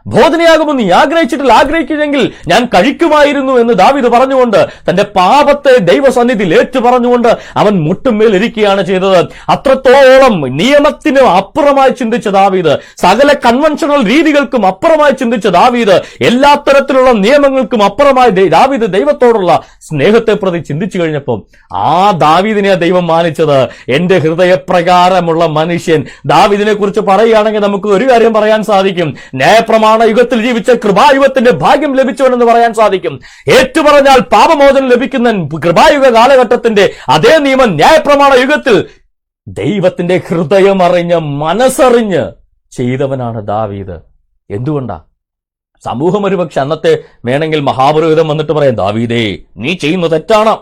ഭോജനയാകുമോ നീ ആഗ്രഹിച്ചിട്ടില്ല. ആഗ്രഹിക്കുന്നെങ്കിൽ ഞാൻ കഴിക്കുമായിരുന്നു എന്ന് ദാവീദ് പറഞ്ഞുകൊണ്ട് തന്റെ പാപത്തെ ദൈവസന്നിധിയിൽ ഏറ്റുപറഞ്ഞുകൊണ്ട് അവൻ മുട്ടുമേൽ ഇരിക്കുകയാണ് ചെയ്തത്. അത്രത്തോളം നിയമത്തിനും അപ്പുറമായി ചിന്തിച്ച ദാവീദ്, സകല കൺവെൻഷണൽ രീതികൾക്കും അപ്പുറമായി ചിന്തിച്ച ദാവീദ്, എല്ലാ തരത്തിലുള്ള നിയമങ്ങൾക്കും അപ്പുറമായി ദാവീദ് ദൈവത്തോടുള്ള സ്നേഹത്തെ പ്രതി ചിന്തിച്ചു കഴിഞ്ഞപ്പോൾ ആ ദാവീദിനെ ദൈവം മാനിച്ചത്. എന്റെ ഹൃദയപ്രകാരമുള്ള മനുഷ്യൻ. ദാവീദിനെ കുറിച്ച് പറയുകയാണെങ്കിൽ നമുക്ക് ഒരു കാര്യം പറയാൻ സാധിക്കും, ന്യായപ്രമാണ യുഗത്തിൽ ജീവിച്ച കൃപായുഗത്തിന്റെ ഭാഗ്യം ലഭിച്ചവനെന്ന് പറയാൻ സാധിക്കും. ഏറ്റുപറഞ്ഞാൽ പാപമോചനം ലഭിക്കുന്ന കൃപായുഗ കാലഘട്ടത്തിന്റെ അതേ നിയമം ന്യായപ്രമാണ യുഗത്തിൽ ദൈവത്തിന്റെ ഹൃദയം അറിഞ്ഞ് മനസ്സറിഞ്ഞ് ചെയ്തവനാണ് ദാവീദ്. എന്തുകൊണ്ടാ? സമൂഹം ഒരുപക്ഷെ അന്നത്തെ വേണമെങ്കിൽ മഹാപുരോഹിതൻ വന്നിട്ട് പറയാം, ദാവീദേ നീ ചെയ്യുന്നത് തെറ്റാണ്,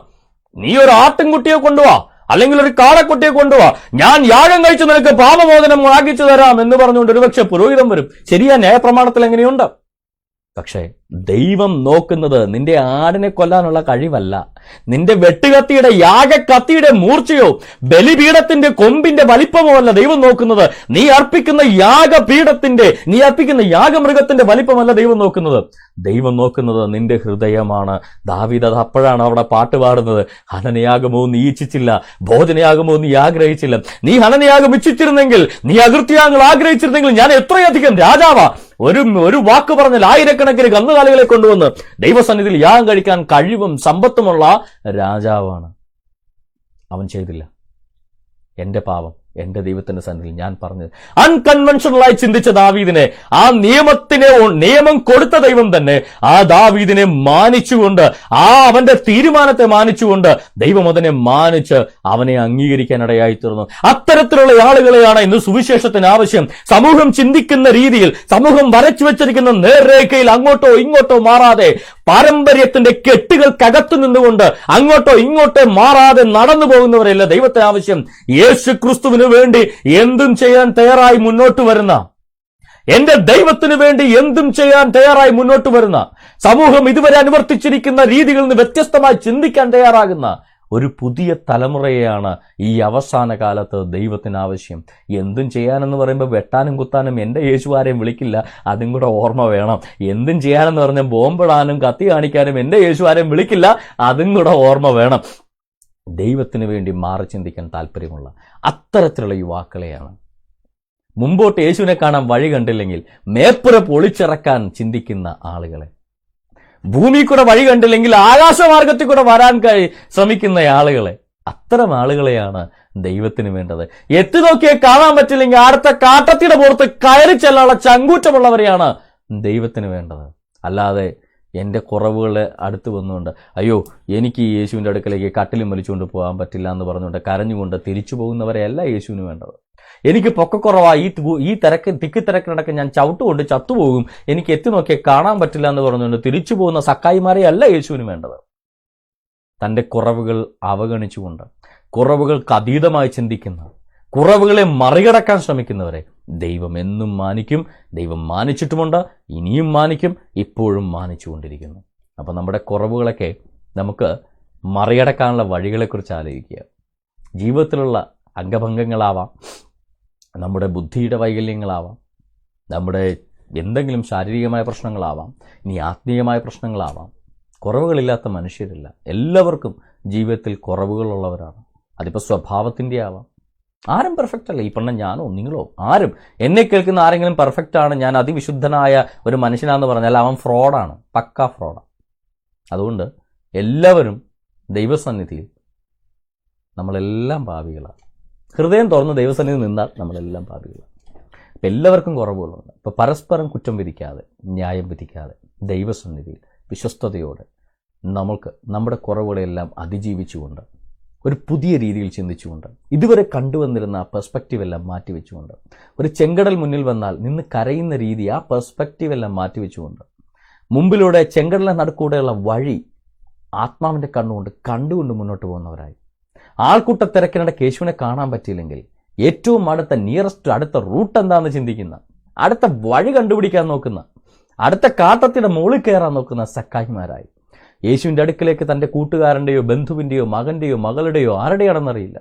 നീ ഒരു ആട്ടിൻകുട്ടിയെ കൊണ്ടുവാ, അല്ലെങ്കിൽ ഒരു കാളക്കുട്ടിയെ കൊണ്ടുവാ, ഞാൻ യാഗം കഴിച്ച് നിനക്ക് പാപമോചനം ആകിച്ചു തരാം എന്ന് പറഞ്ഞുകൊണ്ട് ഒരുപക്ഷെ പുരോഹിതൻ വരും. ശരിയാ, ന്യായപ്രമാണത്തിൽ എങ്ങനെയുണ്ട്. പക്ഷേ ദൈവം നോക്കുന്നത് നിന്റെ ആടിനെ കൊല്ലാനുള്ള കഴിവല്ല, നിന്റെ വെട്ടുകത്തിയുടെ യാഗക്കത്തിയുടെ മൂർച്ചയോ ബലിപീഠത്തിന്റെ കൊമ്പിന്റെ വലിപ്പമോ അല്ല ദൈവം നോക്കുന്നത്. നീ അർപ്പിക്കുന്ന യാഗമൃഗത്തിന്റെ വലിപ്പമല്ല ദൈവം നോക്കുന്നത്. ദൈവം നോക്കുന്നത് നിന്റെ ഹൃദയമാണ്. ദാവീദ് അത് അപ്പോഴാണ് അവിടെ പാട്ട് പാടുന്നത്, ഹനനയാഗമോ നീ ഇച്ഛിച്ചില്ല, ഭോജനയാഗമോ നീ ആഗ്രഹിച്ചില്ല. നീ ഹനനയാഗം ഇച്ഛിച്ചിരുന്നെങ്കിൽ, നീ അകൃത്യയാഗങ്ങൾ ആഗ്രഹിച്ചിരുന്നെങ്കിൽ ഞാൻ എത്രയധികം രാജാവാ. ഒരു വാക്ക് പറഞ്ഞാൽ ആയിരക്കണക്കിന് കന്നുകാലികളെ കൊണ്ടുവന്ന് ദൈവസന്നിധിയിൽ യാഗം കഴിക്കാൻ കഴിവും സമ്പത്തുമുള്ള രാജാവാണ്. അവൻ ചെയ്തില്ല. എന്റെ പാപം എന്റെ ദൈവത്തിന്റെ സന്നിധിയിൽ ഞാൻ പറഞ്ഞത്. അൺകൺവെൻഷണലായി ചിന്തിച്ച ദാവീദിനെ, ആ നിയമം കൊടുത്ത ദൈവം തന്നെ ആ ദാവീദിനെ മാനിച്ചുകൊണ്ട്, അവന്റെ തീരുമാനത്തെ മാനിച്ചുകൊണ്ട് ദൈവം അതിനെ മാനിച്ച് അവനെ അംഗീകരിക്കാനിടയായി തീർന്നു. അത്തരത്തിലുള്ള ആളുകളെയാണ് ഇന്ന് സുവിശേഷത്തിന് ആവശ്യം. സമൂഹം ചിന്തിക്കുന്ന രീതിയിൽ, സമൂഹം വരച്ചു വെച്ചിരിക്കുന്ന നേർരേഖയിൽ അങ്ങോട്ടോ ഇങ്ങോട്ടോ മാറാതെ, പാരമ്പര്യത്തിന്റെ കെട്ടുകൾക്കകത്തു നിന്നുകൊണ്ട് അങ്ങോട്ടോ ഇങ്ങോട്ടോ മാറാതെ നടന്നു പോകുന്നവരല്ല ദൈവത്തെ ആവശ്യം. യേശു ക്രിസ്തുവിന് വേണ്ടി എന്തും ചെയ്യാൻ തയ്യാറായി മുന്നോട്ട് വരുന്ന, എന്റെ ദൈവത്തിന് വേണ്ടി എന്തും ചെയ്യാൻ തയ്യാറായി മുന്നോട്ട് വരുന്ന, സമൂഹം ഇതുവരെ അനുവർത്തിച്ചിരിക്കുന്ന രീതികളിൽ നിന്ന് വ്യത്യസ്തമായി ചിന്തിക്കാൻ തയ്യാറാകുന്ന ഒരു പുതിയ തലമുറയെയാണ് ഈ അവസാന കാലത്ത് ദൈവത്തിന് ആവശ്യം. എന്തും ചെയ്യാനെന്ന് പറയുമ്പോൾ വെട്ടാനും കുത്താനും എന്റെ യേശുവാരെയും വിളിക്കില്ല, അതും കൂടെ ഓർമ്മ വേണം. എന്തും ചെയ്യാനെന്ന് പറഞ്ഞാൽ ബോംബിടാനും കത്തി കാണിക്കാനും എന്റെ യേശുവാരെയും വിളിക്കില്ല, അതും കൂടെ ഓർമ്മ വേണം. ദൈവത്തിന് വേണ്ടി മാറി ചിന്തിക്കാൻ താല്പര്യമുള്ള അത്തരത്തിലുള്ള യുവാക്കളെയാണ്. മുമ്പോട്ട് യേശുവിനെ കാണാൻ വഴി കണ്ടില്ലെങ്കിൽ മേപ്പുര പൊളിച്ചിറക്കാൻ ചിന്തിക്കുന്ന ആളുകളെ ഭൂമി കൂടെ വഴി കണ്ടില്ലെങ്കിൽ ആകാശമാർഗത്തിൽ കൂടെ വരാൻ ശ്രമിക്കുന്ന ആളുകളെ, അത്തരം ആളുകളെയാണ് ദൈവത്തിന് വേണ്ടത്. എത്തി നോക്കിയാൽ കാണാൻ പറ്റില്ലെങ്കിൽ അടുത്ത കാട്ടത്തിയുടെ പുറത്ത് കയറി ചെല്ലാനുള്ള ചങ്കൂറ്റമുള്ളവരെയാണ് ദൈവത്തിന് വേണ്ടത്. അല്ലാതെ എൻ്റെ കുറവുകൾ അടുത്ത് വന്നുകൊണ്ട് അയ്യോ എനിക്ക് ഈ യേശുവിൻ്റെ അടുക്കലേക്ക് കട്ടിലും വലിച്ചുകൊണ്ട് പോകാൻ പറ്റില്ല എന്ന് പറഞ്ഞുകൊണ്ട് കരഞ്ഞുകൊണ്ട് തിരിച്ചു പോകുന്നവരെയല്ല യേശുവിന് വേണ്ടത്. എനിക്ക് പൊക്കക്കുറവായി ഈ തിക്കിത്തിരക്കിനിടക്ക് ഞാൻ ചവിട്ടുകൊണ്ട് ചത്തുപോകും, എനിക്ക് എത്തി നോക്കിയാൽ കാണാൻ പറ്റില്ല എന്ന് പറഞ്ഞുകൊണ്ട് തിരിച്ചു പോകുന്ന സക്കായിമാരെയല്ല യേശുവിന് വേണ്ടത്. തൻ്റെ കുറവുകൾ അവഗണിച്ചുകൊണ്ട്, കുറവുകൾക്ക് അതീതമായി ചിന്തിക്കുന്ന, കുറവുകളെ മറികടക്കാൻ ശ്രമിക്കുന്നവരെ ദൈവം എന്നും മാനിക്കും. ദൈവം മാനിച്ചിട്ടുമുണ്ട്, ഇനിയും മാനിക്കും, ഇപ്പോഴും മാനിച്ചുകൊണ്ടിരിക്കുന്നു. അപ്പോൾ നമ്മുടെ കുറവുകളൊക്കെ നമുക്ക് മറികടക്കാനുള്ള വഴികളെക്കുറിച്ച് ആലോചിക്കുക. ജീവിതത്തിലുള്ള അംഗഭംഗങ്ങളാവാം, നമ്മുടെ ബുദ്ധിയുടെ വൈകല്യങ്ങളാവാം, നമ്മുടെ എന്തെങ്കിലും ശാരീരികമായ പ്രശ്നങ്ങളാവാം, ഇനി ആത്മീയമായ പ്രശ്നങ്ങളാവാം. കുറവുകളില്ലാത്ത മനുഷ്യരില്ല. എല്ലാവർക്കും ജീവിതത്തിൽ കുറവുകളുള്ളവരാണ്. അതിപ്പോൾ സ്വഭാവത്തിൻ്റെ ആവാം. ആരും പെർഫെക്റ്റ് അല്ല. ഈ പറഞ്ഞ ഞാനോ നിങ്ങളോ ആരും, എന്നെ കേൾക്കുന്ന ആരെങ്കിലും പെർഫെക്റ്റ് ആണ്, ഞാൻ അതിവിശുദ്ധനായ ഒരു മനുഷ്യനാണെന്ന് പറഞ്ഞാൽ അവൻ ഫ്രോഡാണ്, പക്കാ ഫ്രോഡാണ്. അതുകൊണ്ട് എല്ലാവരും ദൈവസന്നിധിയിൽ നമ്മളെല്ലാം പാപികളാണ്. ഹൃദയം തുറന്ന് ദൈവസന്നിധി നിന്നാൽ നമ്മളെല്ലാം പാപികളാണ്. അപ്പം എല്ലാവർക്കും കുറവുകളുണ്ട്. ഇപ്പോൾ പരസ്പരം കുറ്റം വിധിക്കാതെ, ന്യായം വിധിക്കാതെ, ദൈവസന്നിധിയിൽ വിശ്വസ്തയോടെ നമ്മൾക്ക് നമ്മുടെ കുറവുകളെല്ലാം അതിജീവിച്ചുകൊണ്ട്, ഒരു പുതിയ രീതിയിൽ ചിന്തിച്ചുകൊണ്ട്, ഇതുവരെ കണ്ടുവന്നിരുന്ന ആ പെർസ്പെക്റ്റീവ് എല്ലാം മാറ്റിവെച്ചുകൊണ്ട്, ഒരു ചെങ്കടൽ മുന്നിൽ വന്നാൽ നിന്ന് കരയുന്ന രീതി, ആ പെർസ്പെക്റ്റീവ് എല്ലാം മാറ്റിവെച്ചുകൊണ്ട്, മുമ്പിലൂടെ ചെങ്കടലിനെ നടുക്കൂടെയുള്ള വഴി ആത്മാവിൻ്റെ കണ്ടുകൊണ്ട് മുന്നോട്ട് പോകുന്നവരായി, ആൾക്കൂട്ടത്തിരക്കിനിടയ്ക്ക് യേശുവിനെ കാണാൻ പറ്റിയില്ലെങ്കിൽ ഏറ്റവും അടുത്ത റൂട്ട് എന്താണെന്ന് ചിന്തിക്കുന്ന, അടുത്ത വഴി കണ്ടുപിടിക്കാൻ നോക്കുന്ന, അടുത്ത കാട്ടത്തിൻ്റെ മുകളിൽ കയറാൻ നോക്കുന്ന സക്കായിമാരായി, യേശുവിൻ്റെ അടുക്കിലേക്ക് തൻ്റെ കൂട്ടുകാരൻ്റെയോ ബന്ധുവിൻ്റെയോ മകൻ്റെയോ മകളുടെയോ ആരുടെയാണെന്നറിയില്ല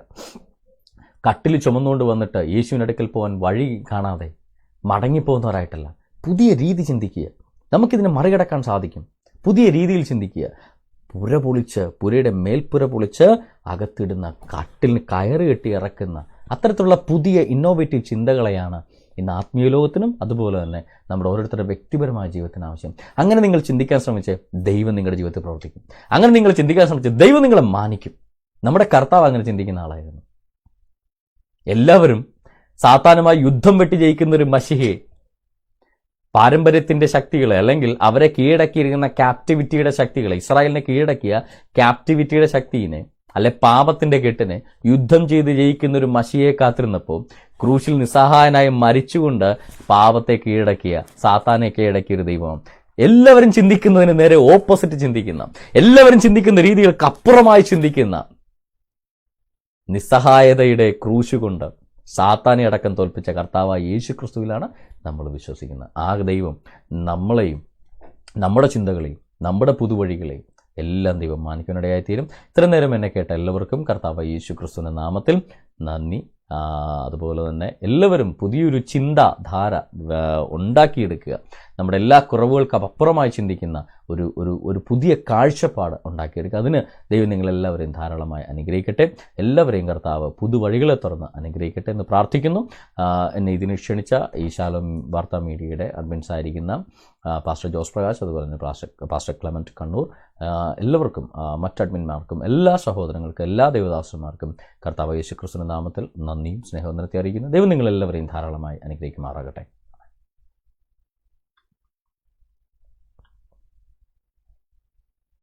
കട്ടിൽ ചുമന്നുകൊണ്ട് വന്നിട്ട് യേശുവിൻ്റെ അടുക്കൽ പോകാൻ വഴി കാണാതെ മടങ്ങിപ്പോകുന്നവരായിട്ടല്ല, പുതിയ രീതി ചിന്തിക്കുക. നമുക്കിതിനെ മറികടക്കാൻ സാധിക്കും. പുതിയ രീതിയിൽ ചിന്തിക്കുക. പുരയുടെ മേൽപ്പുര പൊളിച്ച് അകത്തിടുന്ന, കട്ടിലിന് കയറ് കെട്ടി ഇറക്കുന്ന അത്തരത്തിലുള്ള പുതിയ ഇന്നോവേറ്റീവ് ചിന്തകളെയാണ് ഇന്ന് ആത്മീയ ലോകത്തിനും അതുപോലെ തന്നെ നമ്മുടെ ഓരോരുത്തരുടെ വ്യക്തിപരമായ ജീവിതത്തിന് ആവശ്യം. അങ്ങനെ നിങ്ങൾ ചിന്തിക്കാൻ ശ്രമിച്ച് ദൈവം നിങ്ങളുടെ ജീവിതത്തിൽ പ്രവർത്തിക്കും. അങ്ങനെ നിങ്ങൾ ചിന്തിക്കാൻ ശ്രമിച്ച് ദൈവം നിങ്ങളെ മാനിക്കും. നമ്മുടെ കർത്താവ് അങ്ങനെ ചിന്തിക്കുന്ന ആളായിരുന്നു. എല്ലാവരും സാത്താനുമായി യുദ്ധം വെട്ടി ജയിക്കുന്ന ഒരു മശിഹയെ, പാരമ്പര്യത്തിൻ്റെ ശക്തികളെ, അല്ലെങ്കിൽ അവരെ കീഴടക്കിയിരിക്കുന്ന ക്യാപ്റ്റിവിറ്റിയുടെ ശക്തികളെ, ഇസ്രായേലിനെ കീഴടക്കിയ ക്യാപ്റ്റിവിറ്റിയുടെ ശക്തിയെ, അല്ലെ പാപത്തിൻ്റെ കെട്ടിനെ യുദ്ധം ചെയ്ത് ജയിക്കുന്ന ഒരു മശിയെ കാത്തിരുന്നപ്പോൾ ക്രൂശിൽ നിസ്സഹായനായി മരിച്ചുകൊണ്ട് പാപത്തെ കീഴടക്കിയ, സാത്താനെ കീഴടക്കിയ ഒരു ദൈവം. എല്ലാവരും ചിന്തിക്കുന്നതിന് നേരെ ഓപ്പോസിറ്റ് ചിന്തിക്കുന്ന, എല്ലാവരും ചിന്തിക്കുന്ന രീതികൾക്ക് അപ്പുറമായി ചിന്തിക്കുന്ന, നിസ്സഹായതയുടെ ക്രൂശ് കൊണ്ട് സാത്താനെ അടക്കം തോൽപ്പിച്ച കർത്താവായ യേശു ക്രിസ്തുവിലാണ് നമ്മൾ വിശ്വസിക്കുന്നത്. ആ ദൈവം നമ്മളെയും നമ്മുടെ ചിന്തകളെയും നമ്മുടെ പുതുവഴികളെയും എല്ലാം ദൈവം മാനിക്കാനിടയായിത്തീരും. ഇത്രയും നേരം എന്നെ കേട്ട എല്ലാവർക്കും കർത്താവായ യേശു ക്രിസ്തുവിൻ്റെ നാമത്തിൽ നന്ദി. അതുപോലെ തന്നെ എല്ലാവരും പുതിയൊരു ചിന്താധാര ഉണ്ടാക്കിയെടുക്കുക. നമ്മുടെ എല്ലാ കുറവുകൾക്കും അപ്പുറമായി ചിന്തിക്കുന്ന ഒരു പുതിയ കാഴ്ചപ്പാട് ഉണ്ടാക്കിയെടുക്കുക. അതിന് ദൈവം നിങ്ങളെല്ലാവരെയും ധാരാളമായി അനുഗ്രഹിക്കട്ടെ. എല്ലാവരെയും കർത്താവ് പുതുവഴികളെ തുറന്ന് അനുഗ്രഹിക്കട്ടെ എന്ന് പ്രാർത്ഥിക്കുന്നു. എന്നെ ഇതിന് ക്ഷണിച്ച ഈ ശാലോം വാർത്താ മീഡിയയുടെ അഡ്മിൻസ് ആയിരിക്കുന്ന പാസ്റ്റർ ജോസ് പ്രകാശ്, അതുപോലെ തന്നെ പാസ്റ്റർ ക്ലെമന്റ് കണ്ണൂർ, എല്ലാവർക്കും, മറ്റ് അഡ്മിന്മാർക്കും, എല്ലാ സഹോദരങ്ങൾക്കും, എല്ലാ ദേവദാസന്മാർക്കും കർത്താവ് യേശു ക്രിസ്തുവിന്റെ നാമത്തിൽ നന്ദിയും സ്നേഹവും നിരത്തി അറിയിക്കുന്നു. ദൈവം നിങ്ങളെല്ലാവരെയും ധാരാളമായി അനുഗ്രഹിക്കുമാറാകട്ടെ.